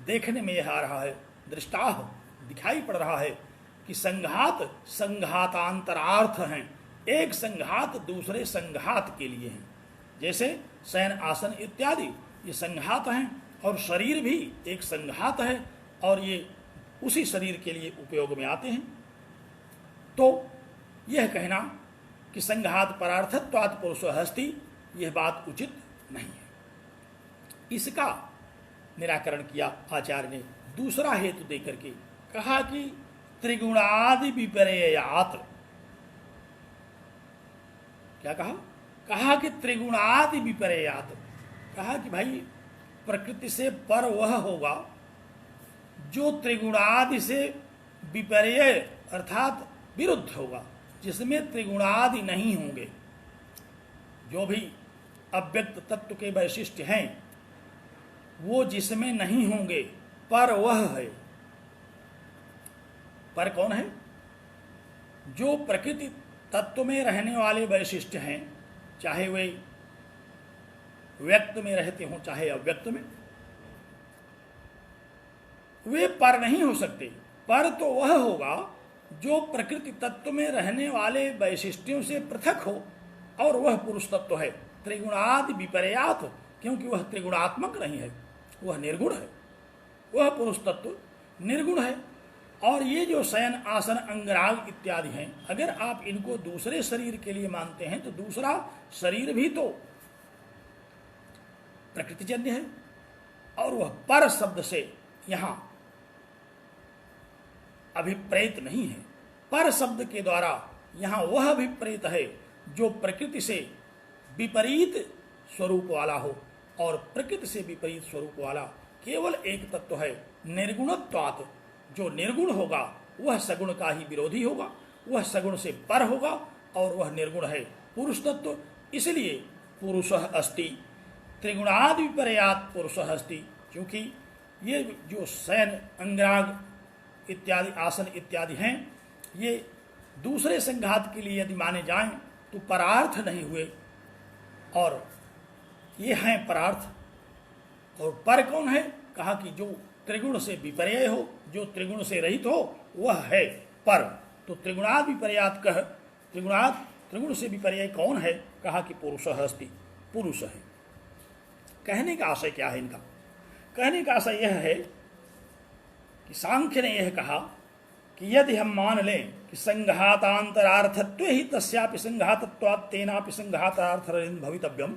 [SPEAKER 2] देखने में यह आ रहा है, दृष्टाह दिखाई पड़ रहा है कि संघात संघातांतरार्थ हैं, एक संघात दूसरे संघात के लिए हैं। जैसे शयन आसन इत्यादि ये संघात हैं, और शरीर भी एक संघात है, और ये उसी शरीर के लिए उपयोग में आते हैं। तो यह कहना कि संघात परार्थत्वात् पुरुषः अस्ति, यह बात उचित नहीं है। इसका निराकरण किया आचार्य ने दूसरा हेतु देकर के, कहा कि त्रिगुणादि विपर्ययात्। क्या कहा? कहा कि त्रिगुणादि विपर्ययात्। कहा कि भाई प्रकृति से पर वह होगा जो त्रिगुणादि से विपर्य अर्थात विरुद्ध होगा, जिसमें त्रिगुणादि नहीं होंगे। जो भी अव्यक्त तत्व के वैशिष्ट्य हैं वो जिसमें नहीं होंगे, पर वह है। पर कौन है? जो प्रकृति तत्व में रहने वाले वैशिष्ट्य हैं, चाहे वे व्यक्त में रहते हों चाहे अव्यक्त में, वे पर नहीं हो सकते। पर तो वह होगा जो प्रकृति तत्व में रहने वाले वैशिष्ट्यों से पृथक हो, और वह पुरुष तत्व है। त्रिगुणादि विपर्यात, क्योंकि वह त्रिगुणात्मक नहीं है, वह निर्गुण है। वह पुरुष तत्व निर्गुण है। और ये जो शयन आसन अंगराग इत्यादि हैं, अगर आप इनको दूसरे शरीर के लिए मानते हैं तो दूसरा शरीर भी तो प्रकृतिजन्य है, और वह पर शब्द से यहां अभिप्रेत नहीं है। पर शब्द के द्वारा यहां वह अभिप्रेत है जो प्रकृति से विपरीत स्वरूप वाला हो, और प्रकृति से विपरीत स्वरूप वाला केवल एक तत्व है, निर्गुणत्वात्। जो निर्गुण होगा वह सगुण का ही विरोधी होगा, वह सगुण से पर होगा, और वह निर्गुण है पुरुष तत्व। इसलिए पुरुषः अस्ति, त्रिगुणादि विपर्यात् पुरुषः अस्ति। क्योंकि ये जो शयन अंगराग इत्यादि आसन इत्यादि हैं, ये दूसरे संघात के लिए यदि माने जाएं तो परार्थ नहीं हुए, और ये हैं परार्थ। और पर कौन है? कहा कि जो त्रिगुण से विपर्य हो, जो त्रिगुण से रहित हो, वह है पर। तो त्रिगुणादि विपर्यात् कह, त्रिगुण से विपर्य कौन है? कहा कि पुरुषः अस्ति, पुरुष है। कहने का आशय क्या है इनका? कहने का आशय यह है कि सांख्य ने यह कहा कि यदि हम मान लें कि संघातांतरार्थत्व ही तस्यापि संघातत्वात् तेनापि संघातार्थरेण भवितव्यम,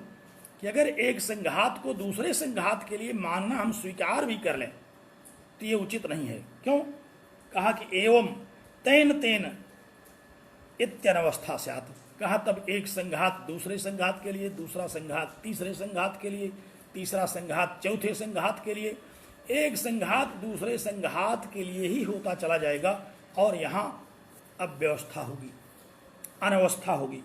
[SPEAKER 2] कि अगर एक संघात को दूसरे संघात के लिए मानना हम स्वीकार भी कर लें तो ये उचित नहीं है। क्यों? कहा कि एवं तेन तेन इत्यनवस्था स्यात्। कहा तब एक संघात दूसरे संघात के लिए, दूसरा संघात तीसरे संघात के लिए, तीसरा संघात चौथे संघात के लिए, एक संघात दूसरे संघात के लिए ही होता चला जाएगा, और यहां अव्यवस्था होगी, अनवस्था होगी।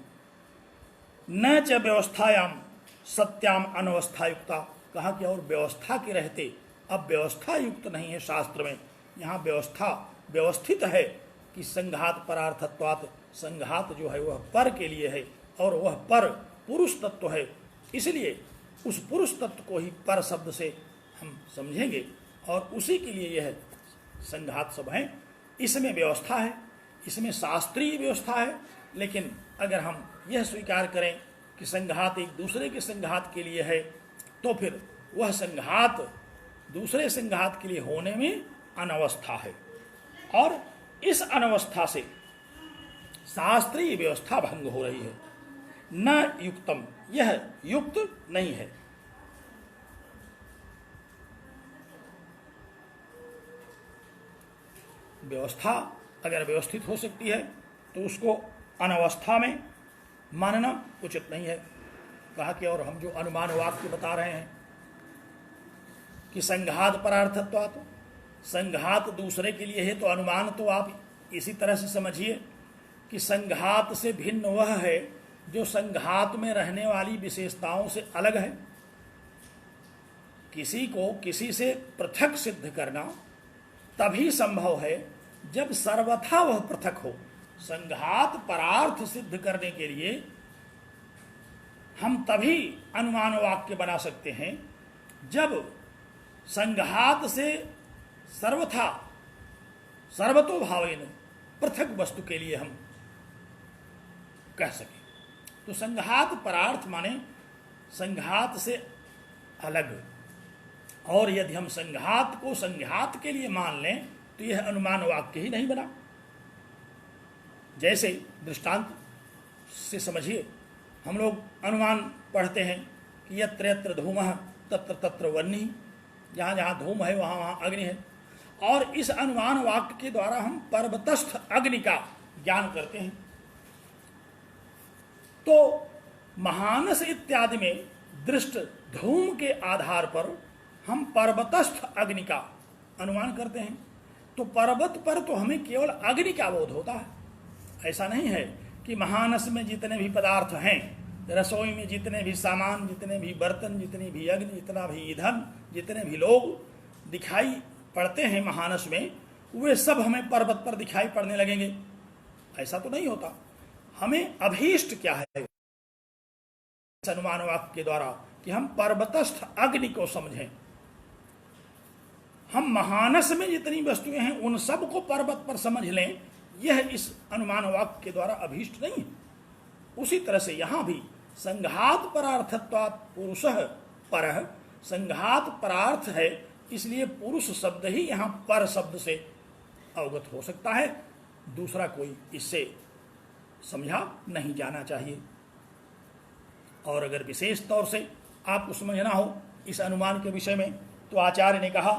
[SPEAKER 2] न च व्यवस्थायाम सत्याम अनवस्था युक्ता। कहा कि और व्यवस्था के रहते अब व्यवस्था युक्त नहीं है शास्त्र में। यहाँ व्यवस्था व्यवस्थित है कि संघात परार्थत्वात्, संघात जो है वह पर के लिए है, और वह पर पुरुष तत्व है। इसलिए उस पुरुष तत्व को ही पर शब्द से हम समझेंगे, और उसी के लिए यह संघात सब हैं। इसमें व्यवस्था है, इसमें शास्त्रीय व्यवस्था है। लेकिन अगर हम यह स्वीकार करें कि संघात एक दूसरे के संघात के लिए है, तो फिर वह संघात दूसरे संघात के लिए होने में अनवस्था है, और इस अनवस्था से शास्त्रीय व्यवस्था भंग हो रही है। न युक्तम, यह युक्त नहीं है। व्यवस्था अगर व्यवस्थित हो सकती है तो उसको अनवस्था में मानना उचित नहीं है। कहा कि और हम जो अनुमान वाक्य बता रहे हैं कि संघात परार्थत्वात्, संघात दूसरे के लिए है, तो अनुमान तो आप इसी तरह से समझिए कि संघात से भिन्न वह है जो संघात में रहने वाली विशेषताओं से अलग है। किसी को किसी से पृथक सिद्ध करना तभी संभव है जब सर्वथा वह पृथक हो। संघात परार्थ सिद्ध करने के लिए हम तभी अनुमान वाक्य बना सकते हैं जब संघात से सर्वथा सर्वतोभावेन पृथक वस्तु के लिए हम कह सकें। तो संघात परार्थ माने संघात से अलग, और यदि हम संघात को संघात के लिए मान लें तो यह अनुमान वाक्य ही नहीं बना। जैसे दृष्टांत से समझिए, हम लोग अनुमान पढ़ते हैं कि यत्र यत्र धूमः तत्र तत्र वह्निः, जहाँ जहाँ धूम है वहाँ वहाँ अग्नि है, और इस अनुमान वाक्य के द्वारा हम पर्वतस्थ अग्नि का ज्ञान करते हैं। तो महानस इत्यादि में दृष्ट धूम के आधार पर हम पर्वतस्थ अग्नि का अनुमान करते हैं। तो पर्वत पर तो हमें केवल अग्नि का बोध होता है। ऐसा नहीं है कि महानस में जितने भी पदार्थ हैं रसोई में जितने भी सामान, जितने भी बर्तन, जितनी भी अग्नि, जितना भी ईंधन, जितने भी लोग दिखाई पड़ते हैं महानस में, वे सब हमें पर्वत पर दिखाई पड़ने लगेंगे। ऐसा तो नहीं होता। हमें अभीष्ट क्या है इस अनुमान वाक्य के द्वारा कि हम पर्वतस्थ अग्नि को समझें। हम महानस में जितनी वस्तुएं हैं उन सब को पर्वत पर समझ लें, यह इस अनुमान वाक्य के द्वारा अभीष्ट नहीं है। उसी तरह से यहां भी संघात परार्थत्वात् पुरुषः परः, संघात परार्थ है, इसलिए पुरुष शब्द ही यहां पर शब्द से अवगत हो सकता है, दूसरा कोई इससे समझा नहीं जाना चाहिए। और अगर विशेष तौर से आपको समझना हो इस अनुमान के विषय में, तो आचार्य ने कहा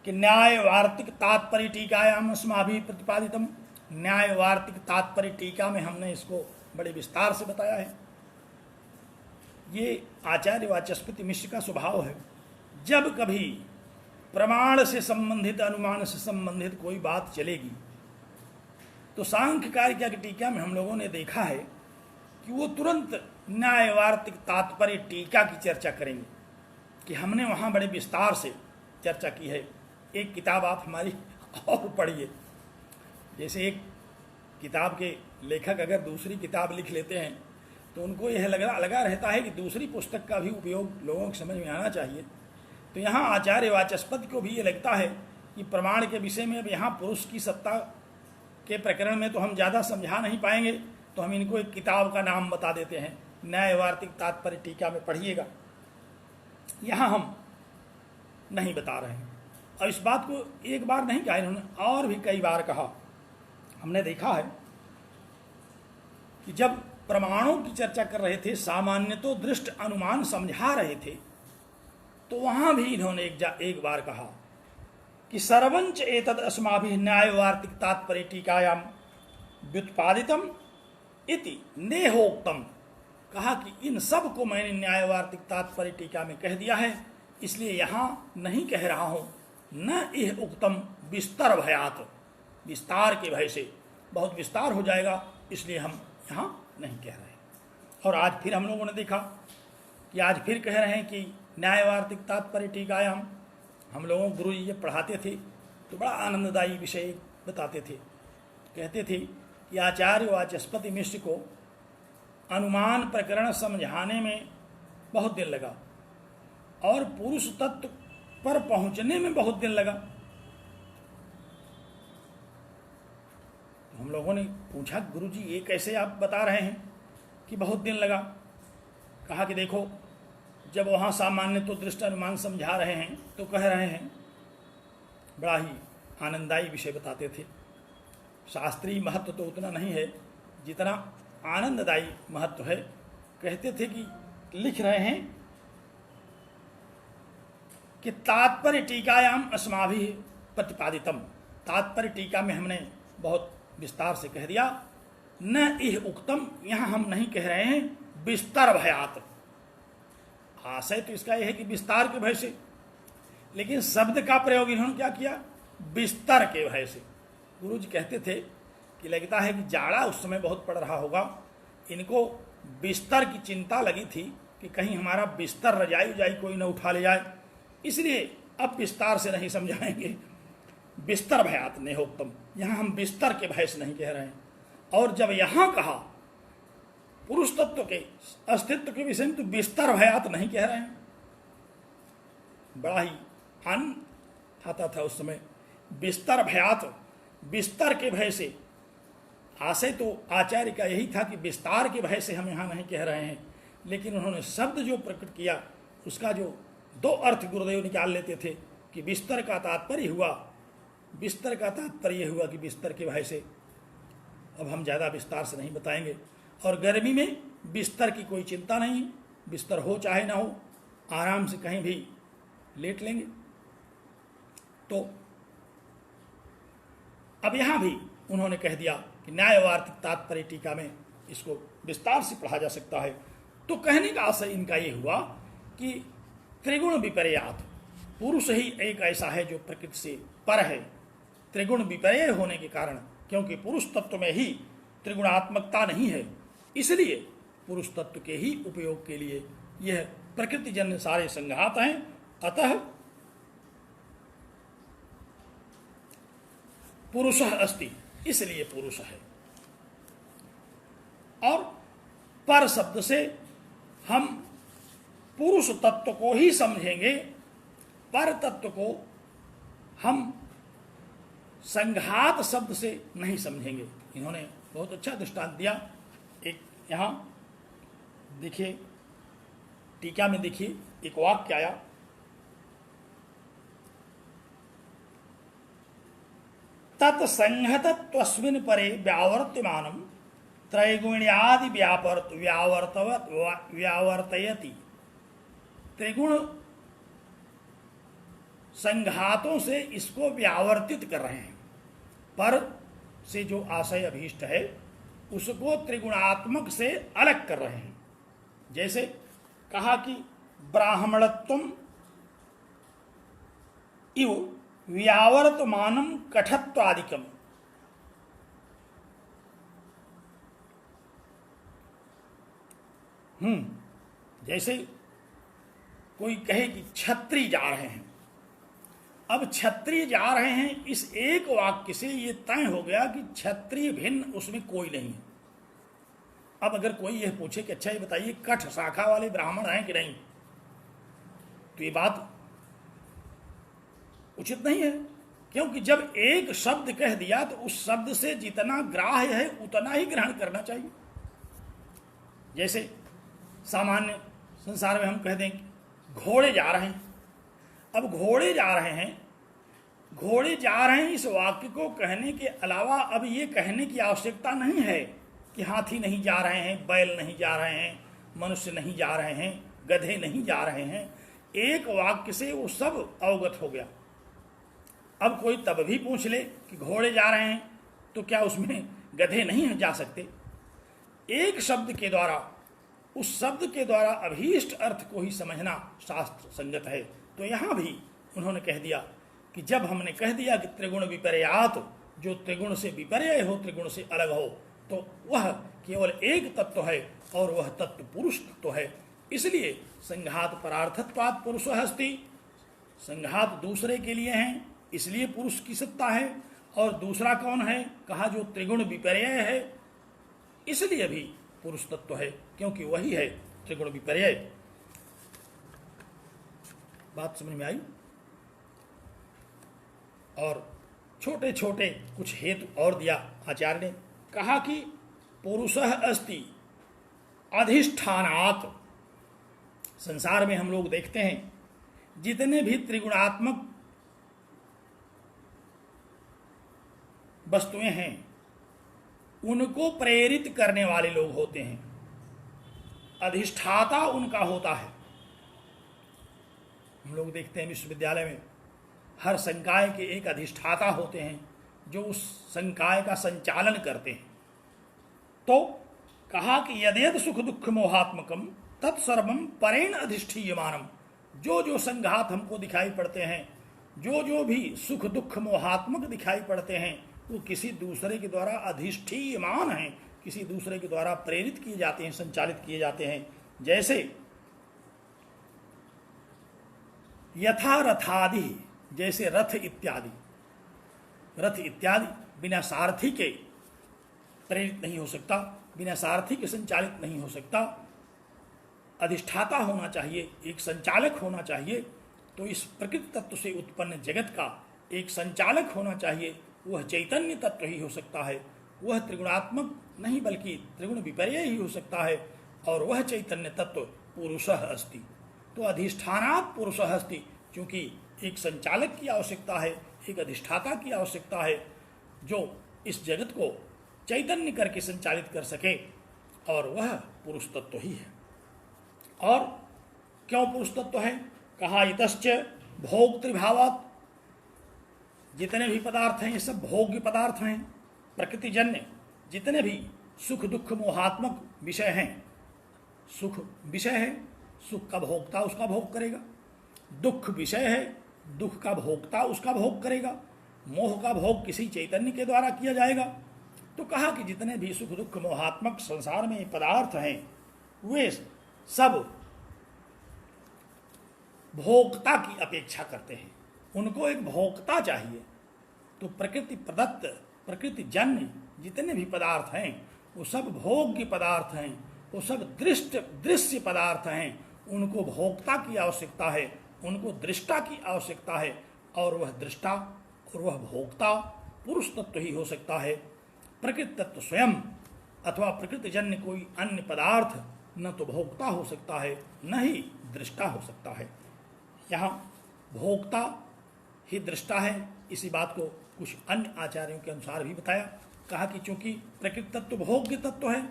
[SPEAKER 2] कि न्याय वार्तिक तात्पर्य टीकायाम अस्माभिः प्रतिपादितम। न्याय वार्तिक तात्पर्य टीका में हमने इसको बड़े विस्तार से बताया है। ये आचार्य वाचस्पति मिश्र का स्वभाव है, जब कभी प्रमाण से संबंधित, अनुमान से संबंधित कोई बात चलेगी तो सांख्य कारिका की टीका में हम लोगों ने देखा है कि वो तुरंत न्याय वार्तिक तात्पर्य टीका की चर्चा करेंगे, कि हमने वहाँ बड़े विस्तार से चर्चा की है। एक किताब आप हमारी और पढ़िए। जैसे एक किताब के लेखक अगर दूसरी किताब लिख लेते हैं तो उनको यह लगा रहता है कि दूसरी पुस्तक का भी उपयोग लोगों को समझ में आना चाहिए। तो यहाँ आचार्य वाचस्पति को भी ये लगता है कि प्रमाण के विषय में अब यहाँ पुरुष की सत्ता के प्रकरण में तो हम ज़्यादा समझा नहीं पाएंगे, तो हम इनको एक किताब का नाम बता देते हैं, न्याय वार्तिक तात्पर्य टीका में पढ़िएगा। यहाँ हम नहीं बता रहे हैं। और इस बात को एक बार नहीं कहा, इन्होंने और भी कई बार कहा। हमने देखा है कि जब प्रमाणों की चर्चा कर रहे थे, सामान्य तो दृष्ट अनुमान समझा रहे थे, तो वहां भी इन्होंने एक बार कहा कि सर्वंच एतद अस्माभिः न्यायवार्तिक तात्पर्य टीकायाम व्युत्पादितम इति नेहोक्तम। कहा कि इन सब को मैंने न्यायवार्तिक तात्पर्य टीका में कह दिया है, इसलिए यहां नहीं कह रहा हूं। न इह उक्तम विस्तर भयात, विस्तार के भय से बहुत विस्तार हो जाएगा, इसलिए हम यहाँ नहीं कह रहे। और आज फिर हम लोगों ने देखा कि आज फिर कह रहे हैं कि न्यायवार्तिक तात्पर्य टीकायाम। हम लोगों को गुरु जी जब पढ़ाते थे तो बड़ा आनंददायी विषय बताते थे। कहते थे कि आचार्य वाचस्पति मिश्र को अनुमान प्रकरण समझाने में बहुत दिन लगा और पुरुष तत्व पर पहुंचने में बहुत दिन लगा। तो हम लोगों ने पूछा, गुरु जी ये कैसे आप बता रहे हैं कि बहुत दिन लगा? कहा कि देखो, जब वहाँ सामान्य तो दृष्ट अनुमान समझा रहे हैं तो कह रहे हैं, बड़ा ही आनंददायी विषय बताते थे। शास्त्रीय महत्व तो उतना नहीं है जितना आनंददायी महत्व है। कहते थे कि लिख रहे हैं कि तात्पर्य टीकायाम अस्माभिः प्रतिपादितम। तात्पर्य टीका में हमने बहुत विस्तार से कह दिया। न इह उक्तम, यहाँ हम नहीं कह रहे हैं विस्तर भयात। आशय तो इसका यह है कि विस्तार के भय से, लेकिन शब्द का प्रयोग इन्होंने क्या किया? बिस्तर के भय से। गुरु जी कहते थे कि लगता है कि जाड़ा उस समय बहुत पड़ रहा होगा, इनको बिस्तर की चिंता लगी थी कि कहीं हमारा बिस्तर रजाई उजाई कोई न उठा ले जाए, इसलिए अब विस्तार से नहीं समझाएंगे। बिस्तर भयात नेहोक्तम, यहाँ हम बिस्तर के भय से नहीं कह रहे हैं। और जब यहाँ कहा पुरुष तत्व के अस्तित्व के विषय में तो बिस्तर भयात नहीं कह रहे हैं। बड़ा ही आनंद आता था उस समय। बिस्तर भयात, बिस्तर के भय से। आशय तो आचार्य का यही था कि विस्तार के भय से हम यहाँ नहीं कह रहे हैं, लेकिन उन्होंने शब्द जो प्रकट किया उसका जो दो अर्थ गुरुदेव निकाल लेते थे कि बिस्तर का तात्पर्य हुआ, बिस्तर का तात्पर्य हुआ कि बिस्तर के भय से। अब हम ज़्यादा विस्तार से नहीं बताएंगे। और गर्मी में बिस्तर की कोई चिंता नहीं, बिस्तर हो चाहे ना हो, आराम से कहीं भी लेट लेंगे। तो अब यहाँ भी उन्होंने कह दिया कि न्यायवार्तिक तात्पर्य टीका में इसको विस्तार से पढ़ा जा सकता है। तो कहने का आशय इनका ये हुआ कि त्रिगुण विपर्यात, पुरुष ही एक ऐसा है जो प्रकृति से पर है। त्रिगुण विपर्य होने के कारण, क्योंकि पुरुष तत्व में ही त्रिगुणात्मकता नहीं है, इसलिए पुरुष तत्व के ही उपयोग के लिए यह प्रकृति जन्य सारे संघात हैं। अतः पुरुषः अस्ति, इसलिए पुरुष है। और पर शब्द से हम पुरुष तत्व को ही समझेंगे, पर तत्व को हम संघात शब्द से नहीं समझेंगे। इन्होंने बहुत अच्छा दृष्टांत दिया। एक यहाँ देखिए, टीका में देखिए, एक वाक्य आया, तत्संहतत्वस्मिन् परे व्यावर्त्यमानं त्रैगुण्यादि व्यावर्तयति। त्रिगुण संघातों से इसको व्यावर्तित कर रहे हैं। पर से जो आशय अभीष्ट है उसको त्रिगुणात्मक से अलग कर रहे हैं। जैसे कहा कि ब्राह्मणत्वम इव व्यावर्तमानम कठत्वादिकम। जैसे कोई कहे कि क्षत्रिय जा रहे हैं। अब क्षत्रिय जा रहे हैं, इस एक वाक्य से ये तय हो गया कि क्षत्रिय भिन्न उसमें कोई नहीं है। अब अगर कोई यह पूछे कि अच्छा ये बताइए कठ शाखा वाले ब्राह्मण हैं कि नहीं, तो ये बात उचित नहीं है, क्योंकि जब एक शब्द कह दिया तो उस शब्द से जितना ग्राह्य है उतना ही ग्रहण करना चाहिए। जैसे सामान्य संसार में हम कह दें घोड़े जा रहे हैं। अब घोड़े जा रहे हैं, घोड़े जा रहे हैं, इस वाक्य को कहने के अलावा अब ये कहने की आवश्यकता नहीं है कि हाथी नहीं जा रहे हैं, बैल नहीं जा रहे हैं, मनुष्य नहीं जा रहे हैं, गधे नहीं जा रहे हैं। एक वाक्य से वो सब अवगत हो गया। अब कोई तब भी पूछ ले कि घोड़े जा रहे हैं तो क्या उसमें गधे नहीं जा सकते? एक शब्द के द्वारा, उस शब्द के द्वारा अभीष्ट अर्थ को ही समझना शास्त्र संगत है। तो यहाँ भी उन्होंने कह दिया कि जब हमने कह दिया कि त्रिगुण विपर्यात, जो त्रिगुण से विपर्य हो, त्रिगुण से अलग हो, तो वह केवल एक तत्व है और वह तत्व पुरुष तत्व है। इसलिए संघात परार्थत्वात् पुरुषः अस्ति। संघात दूसरे के लिए हैं, इसलिए पुरुष की सत्ता है। और दूसरा कौन है? कहा जो त्रिगुण विपर्य है, इसलिए भी पुरुष तत्व है, क्योंकि वही है त्रिगुण विपर्य। बात समझ में आई? और छोटे छोटे कुछ हेतु और दिया आचार्य ने। कहा कि पुरुषः अस्ति अधिष्ठानात्। संसार में हम लोग देखते हैं जितने भी त्रिगुणात्मक वस्तुएं हैं उनको प्रेरित करने वाले लोग होते हैं, अधिष्ठाता उनका होता है। हम लोग देखते हैं विश्वविद्यालय में हर संकाय के एक अधिष्ठाता होते हैं जो उस संकाय का संचालन करते हैं। तो कहा कि यदेद सुख दुख मोहात्मकम तत्सर्वम परेण अधिष्ठीयमानम। जो जो संघात हमको दिखाई पड़ते हैं, जो जो भी सुख दुख मोहात्मक दिखाई पड़ते हैं, वो किसी दूसरे के द्वारा अधिष्ठीयमान हैं, किसी दूसरे के द्वारा प्रेरित किए जाते हैं, संचालित किए जाते हैं। जैसे यथा रथादि, जैसे रथ इत्यादि, रथ इत्यादि बिना सारथी के प्रेरित नहीं हो सकता, बिना सारथी के संचालित नहीं हो सकता। अधिष्ठाता होना चाहिए, एक संचालक होना चाहिए। तो इस प्रकृति तत्व से उत्पन्न जगत का एक संचालक होना चाहिए, वह चैतन्य तत्व ही हो सकता है। वह त्रिगुणात्मक नहीं बल्कि त्रिगुण विपर्य ही हो सकता है, और वह चैतन्य तत्व पुरुषः अस्ति। तो अधिष्ठानात् पुरुषः अस्ति, क्योंकि एक संचालक की आवश्यकता है, एक अधिष्ठाता की आवश्यकता है जो इस जगत को चैतन्य करके संचालित कर सके, और वह पुरुष तत्व ही है। और क्यों पुरुष तत्व है? कहा इतश्च भोक्तृभावात्। जितने भी पदार्थ हैं ये सब भोग्य पदार्थ हैं, प्रकृति जन्य। जितने भी सुख दुख मोहात्मक विषय हैं, सुख विषय है, सुख का भोक्ता उसका भोग करेगा। दुख विषय है, दुख का भोक्ता उसका भोग करेगा। मोह का भोग किसी चैतन्य के द्वारा किया जाएगा। तो कहा कि जितने भी सुख दुख मोहात्मक संसार में पदार्थ हैं वे सब भोक्ता की अपेक्षा करते हैं, उनको एक भोक्ता चाहिए। तो प्रकृति प्रदत्त, प्रकृति जन्य जितने भी पदार्थ हैं वो सब भोग्य पदार्थ हैं, वो सब दृश्य पदार्थ हैं। उनको भोक्ता की आवश्यकता है, उनको दृष्टा की आवश्यकता है, और वह दृष्टा और वह भोक्ता पुरुष तत्व ही हो सकता है। प्रकृति तत्व स्वयं अथवा प्रकृति जन्य कोई अन्य पदार्थ न तो भोक्ता हो सकता है न ही दृष्टा हो सकता है। यहाँ भोक्ता ही दृष्टा है, इसी बात को कुछ अन्य आचार्यों के अनुसार भी बताया। कहा कि चूंकि प्रकृति तत्व भोग्य तत्व है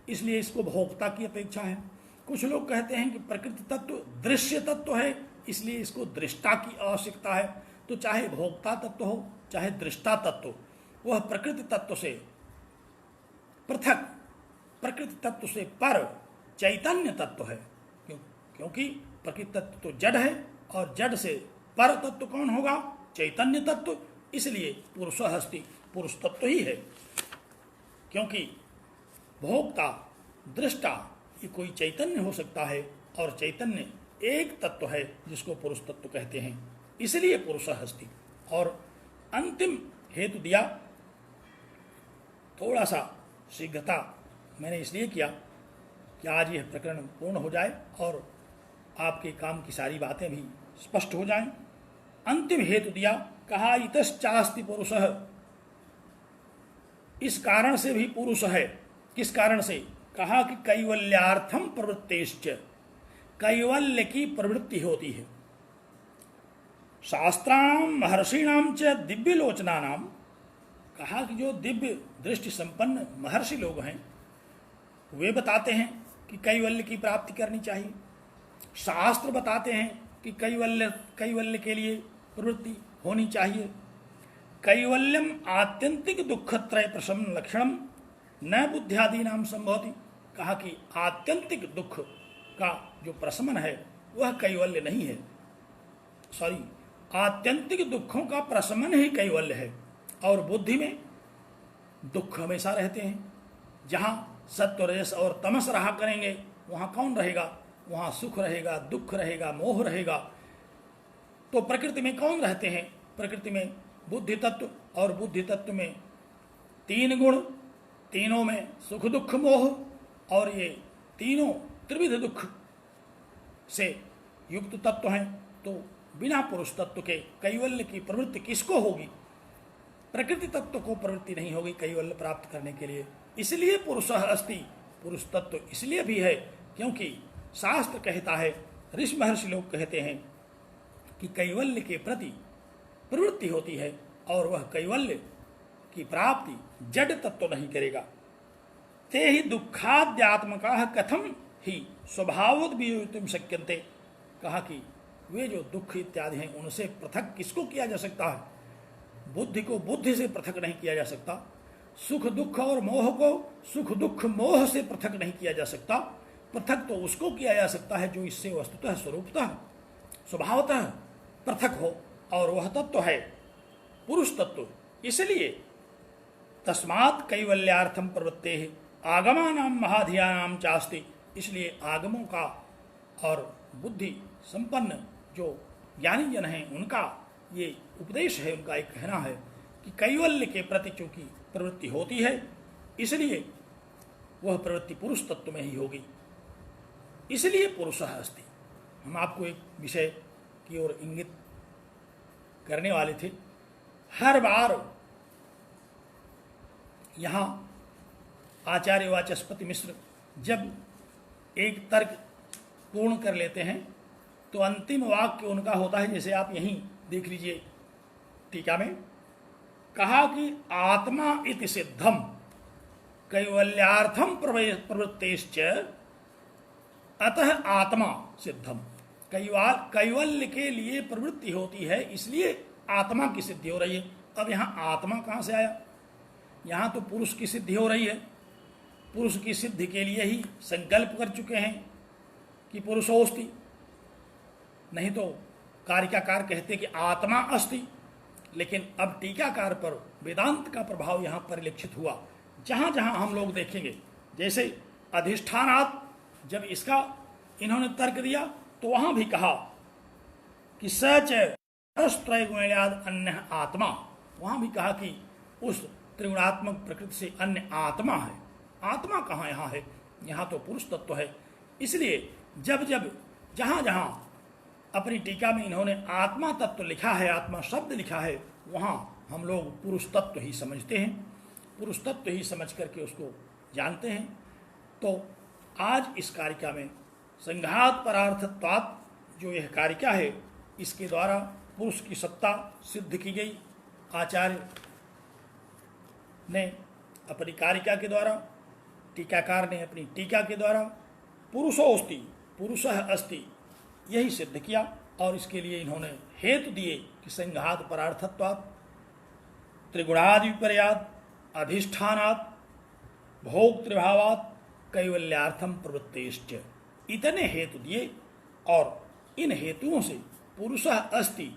[SPEAKER 2] इसलिए इसको भोक्ता की अपेक्षा है। कुछ लोग कहते हैं कि प्रकृति तत्व दृश्य तत्व है इसलिए इसको दृष्टा की आवश्यकता है। तो चाहे भोक्ता तत्व हो चाहे दृष्टा तत्व, वह प्रकृति तत्व से पृथक, प्रकृति तत्व से पर चैतन्य तत्व है। क्योंकि प्रकृति तत्व तो जड़ है और जड़ से पर तत्व कौन होगा? चैतन्य तत्व। इसलिए पुरुष हस्ति पुरुष तत्व ही है, क्योंकि भोक्ता दृष्टा ये कोई चैतन्य हो सकता है और चैतन्य एक तत्व है जिसको पुरुष तत्व कहते हैं, इसलिए पुरुष हस्ति। और अंतिम हेतु दिया, थोड़ा सा शीघ्रता मैंने इसलिए किया कि आज यह प्रकरण पूर्ण हो जाए और आपके काम की सारी बातें भी स्पष्ट हो जाएं। अंतिम हेतु दिया, कहा इतश्चास्ति पुरुषः, इस कारण से भी पुरुष है। किस कारण से? कहा कि कैवल्यार्थम प्रवृत्तिश्च, कैवल्य की प्रवृत्ति होती है। शास्त्राणाम महर्षिणाम च दिव्य लोचनानाम, कहा कि जो दिव्य दृष्टि संपन्न महर्षि लोग हैं वे बताते हैं कि कैवल्य की प्राप्ति करनी चाहिए। शास्त्र बताते हैं कि कैवल्य के लिए प्रवृत्ति होनी चाहिए। कैवल्यम आत्यंतिक दुखत्रय प्रशमन लक्षणम न बुद्ध्यादि नाम संभवति, कहा कि आत्यंतिक दुख का जो प्रशमन है वह कैवल्य नहीं है। सॉरी, आत्यंतिक दुखों का प्रशमन ही कैवल्य है। और बुद्धि में दुख हमेशा रहते हैं। जहाँ सत्व रजस और तमस रहा करेंगे वहाँ कौन रहेगा? वहाँ सुख रहेगा, दुख रहेगा, मोह रहेगा। तो प्रकृति में कौन रहते हैं? प्रकृति में बुद्धि तत्व, और बुद्धि तत्व में तीन गुण, तीनों में सुख दुख मोह, और ये तीनों त्रिविध दुख से युक्त तत्व हैं। तो बिना पुरुष तत्व के कैवल्य की प्रवृत्ति किसको होगी? प्रकृति तत्व को प्रवृत्ति नहीं होगी कैवल्य प्राप्त करने के लिए। इसलिए पुरुषः अस्ति, पुरुष तत्व इसलिए भी है क्योंकि शास्त्र कहता है, ऋषि महर्षि लोग कहते हैं कि कैवल्य के प्रति प्रवृत्ति होती है और वह कैवल्य की प्राप्ति जड़ तत्व नहीं करेगा। ते ही दुखाद्यात्मका कथम ही स्वभावोद्वियुक्तुम शक्यन्ते, कहा कि वे जो दुख इत्यादि हैं उनसे पृथक किसको किया जा सकता है? बुद्धि को बुद्धि से पृथक नहीं किया जा सकता। सुख दुख और मोह को सुख दुख मोह से पृथक नहीं किया जा सकता। पृथक तो उसको किया जा सकता है जो इससे वस्तुतः स्वरूपतः स्वभावतः पृथक हो, और वह तत्व है पुरुष तत्व। इसलिए तस्मात् कैवल्यार्थम प्रवृत्ते आगमानाम महाधियानाम चास्ति, इसलिए आगमों का और बुद्धि संपन्न जो ज्ञानी जन हैं उनका ये उपदेश है, उनका एक कहना है कि कैवल्य के प्रति चूंकि प्रवृत्ति होती है इसलिए वह प्रवृत्ति पुरुष तत्व में ही होगी, इसलिए पुरुषः अस्ति। हम आपको एक विषय की ओर इंगित करने वाले थे। हर बार यहाँ आचार्य वाचस्पति मिश्र जब एक तर्क पूर्ण कर लेते हैं तो अंतिम वाक्य उनका होता है, जैसे आप यहीं देख लीजिए टीका में, कहा कि आत्मा इति सिद्धम कैवल्यार्थम प्रवृत्तेश्च अतः आत्मा सिद्धम। कैवल्य के लिए प्रवृत्ति होती है इसलिए आत्मा की सिद्धि हो रही है। अब यहाँ आत्मा कहाँ से आया? यहाँ तो पुरुष की सिद्धि हो रही है। पुरुष की सिद्धि के लिए ही संकल्प कर चुके हैं कि पुरुषोस्ति, नहीं तो कारिकाकार कहते कि आत्मा अस्ति। लेकिन अब टीकाकार पर वेदांत का प्रभाव यहाँ परिलक्षित हुआ। जहाँ जहाँ हम लोग देखेंगे, जैसे अधिष्ठानात् जब इसका इन्होंने तर्क दिया तो वहां भी कहा कि सच त्रैगुण्याद अन्य आत्मा, वहां भी कहा कि उस त्रिगुणात्मक प्रकृति से अन्य आत्मा है। आत्मा कहाँ यहाँ है? यहाँ तो पुरुष तत्व है। इसलिए जब जब जहाँ जहाँ अपनी टीका में इन्होंने आत्मा तत्व लिखा है, आत्मा शब्द लिखा है, वहाँ हम लोग पुरुष तत्व ही समझते हैं, पुरुष तत्व ही समझ करके उसको जानते हैं। तो आज इस कारिका में संघात परार्थत्वात् जो यह कारिका है, इसके द्वारा पुरुष की सत्ता सिद्ध की गई। आचार्य ने अपनी कारिका के द्वारा, टीकाकार ने अपनी टीका के द्वारा पुरुषोऽस्ति, पुरुषः अस्ति, यही सिद्ध किया। और इसके लिए इन्होंने हेतु दिए कि संघात परार्थत्वात्, त्रिगुणादि विपर्यात्, अधिष्ठानात्, भोक्तृभावात्, कैवल्यार्थम प्रवृत्तेश्च, इतने हेतु दिए और इन हेतुओं से पुरुषः अस्ति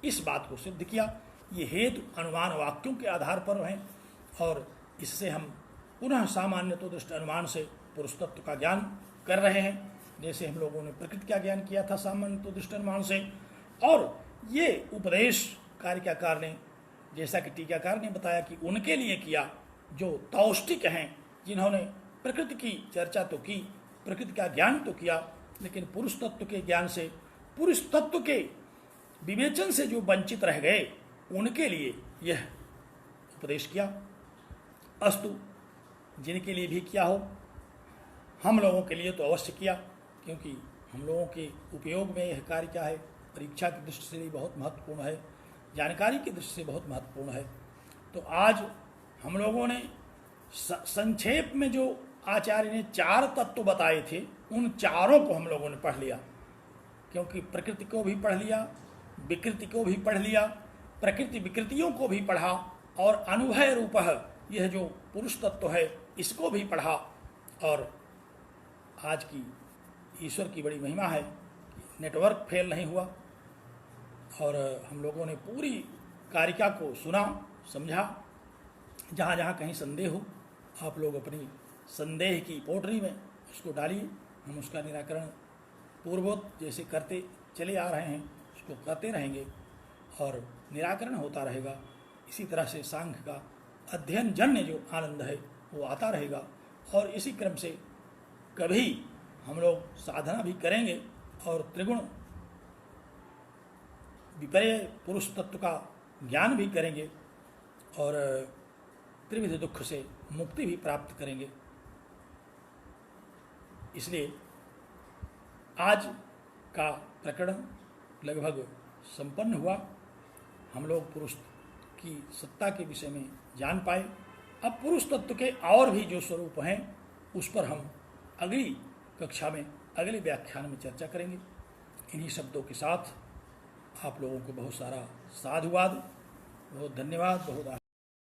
[SPEAKER 2] इस बात को सिद्ध किया। ये हेतु अनुमान वाक्यों के आधार पर हैं और इससे हम पुनः सामान्य तो दृष्ट अनुमान से पुरुष तत्व का ज्ञान कर रहे हैं, जैसे हम लोगों ने प्रकृति का ज्ञान किया था सामान्य तो दृष्ट अनुमान से। और ये उपदेश कारिकाकार ने, जैसा कि टीकाकार ने बताया कि उनके लिए किया जो तौष्टिक हैं, जिन्होंने प्रकृति की चर्चा तो की, प्रकृति का ज्ञान तो किया, लेकिन पुरुष तत्व के ज्ञान से, पुरुष तत्व के विवेचन से जो वंचित रह गए, उनके लिए यह उपदेश किया। अस्तु, जिनके लिए भी किया हो, हम लोगों के लिए तो अवश्य किया, क्योंकि हम लोगों के उपयोग में यह कार्य क्या है, परीक्षा की दृष्टि से भी बहुत महत्वपूर्ण है, जानकारी की दृष्टि से बहुत महत्वपूर्ण है। तो आज हम लोगों ने संक्षेप में जो आचार्य ने 4 तत्व बताए थे, उन चारों को हम लोगों ने पढ़ लिया, क्योंकि प्रकृति को भी पढ़ लिया, विकृति को भी पढ़ लिया, प्रकृति विकृतियों को भी पढ़ा, और अनुभय रूपः यह जो पुरुष तत्व है इसको भी पढ़ा। और आज की ईश्वर की बड़ी महिमा है, नेटवर्क फेल नहीं हुआ और हम लोगों ने पूरी कारिका को सुना, समझा। जहाँ जहाँ कहीं संदेह हो, आप लोग अपनी संदेह की पोटरी में उसको डालिए, हम उसका निराकरण पूर्ववत जैसे करते चले आ रहे हैं उसको करते रहेंगे और निराकरण होता रहेगा। इसी तरह से सांख्य का अध्ययन जन्य जो आनंद है वो आता रहेगा, और इसी क्रम से कभी हम लोग साधना भी करेंगे और त्रिगुण विपर्य पुरुष तत्व का ज्ञान भी करेंगे और त्रिविध दुख से मुक्ति भी प्राप्त करेंगे। इसलिए आज का प्रकरण लगभग संपन्न हुआ। हम लोग पुरुष की सत्ता के विषय में जान पाए। अब पुरुष तत्व के और भी जो स्वरूप हैं उस पर हम अगली कक्षा में, अगले व्याख्यान में चर्चा करेंगे। इन्हीं शब्दों के साथ आप लोगों को बहुत सारा साधुवाद, बहुत धन्यवाद, बहुत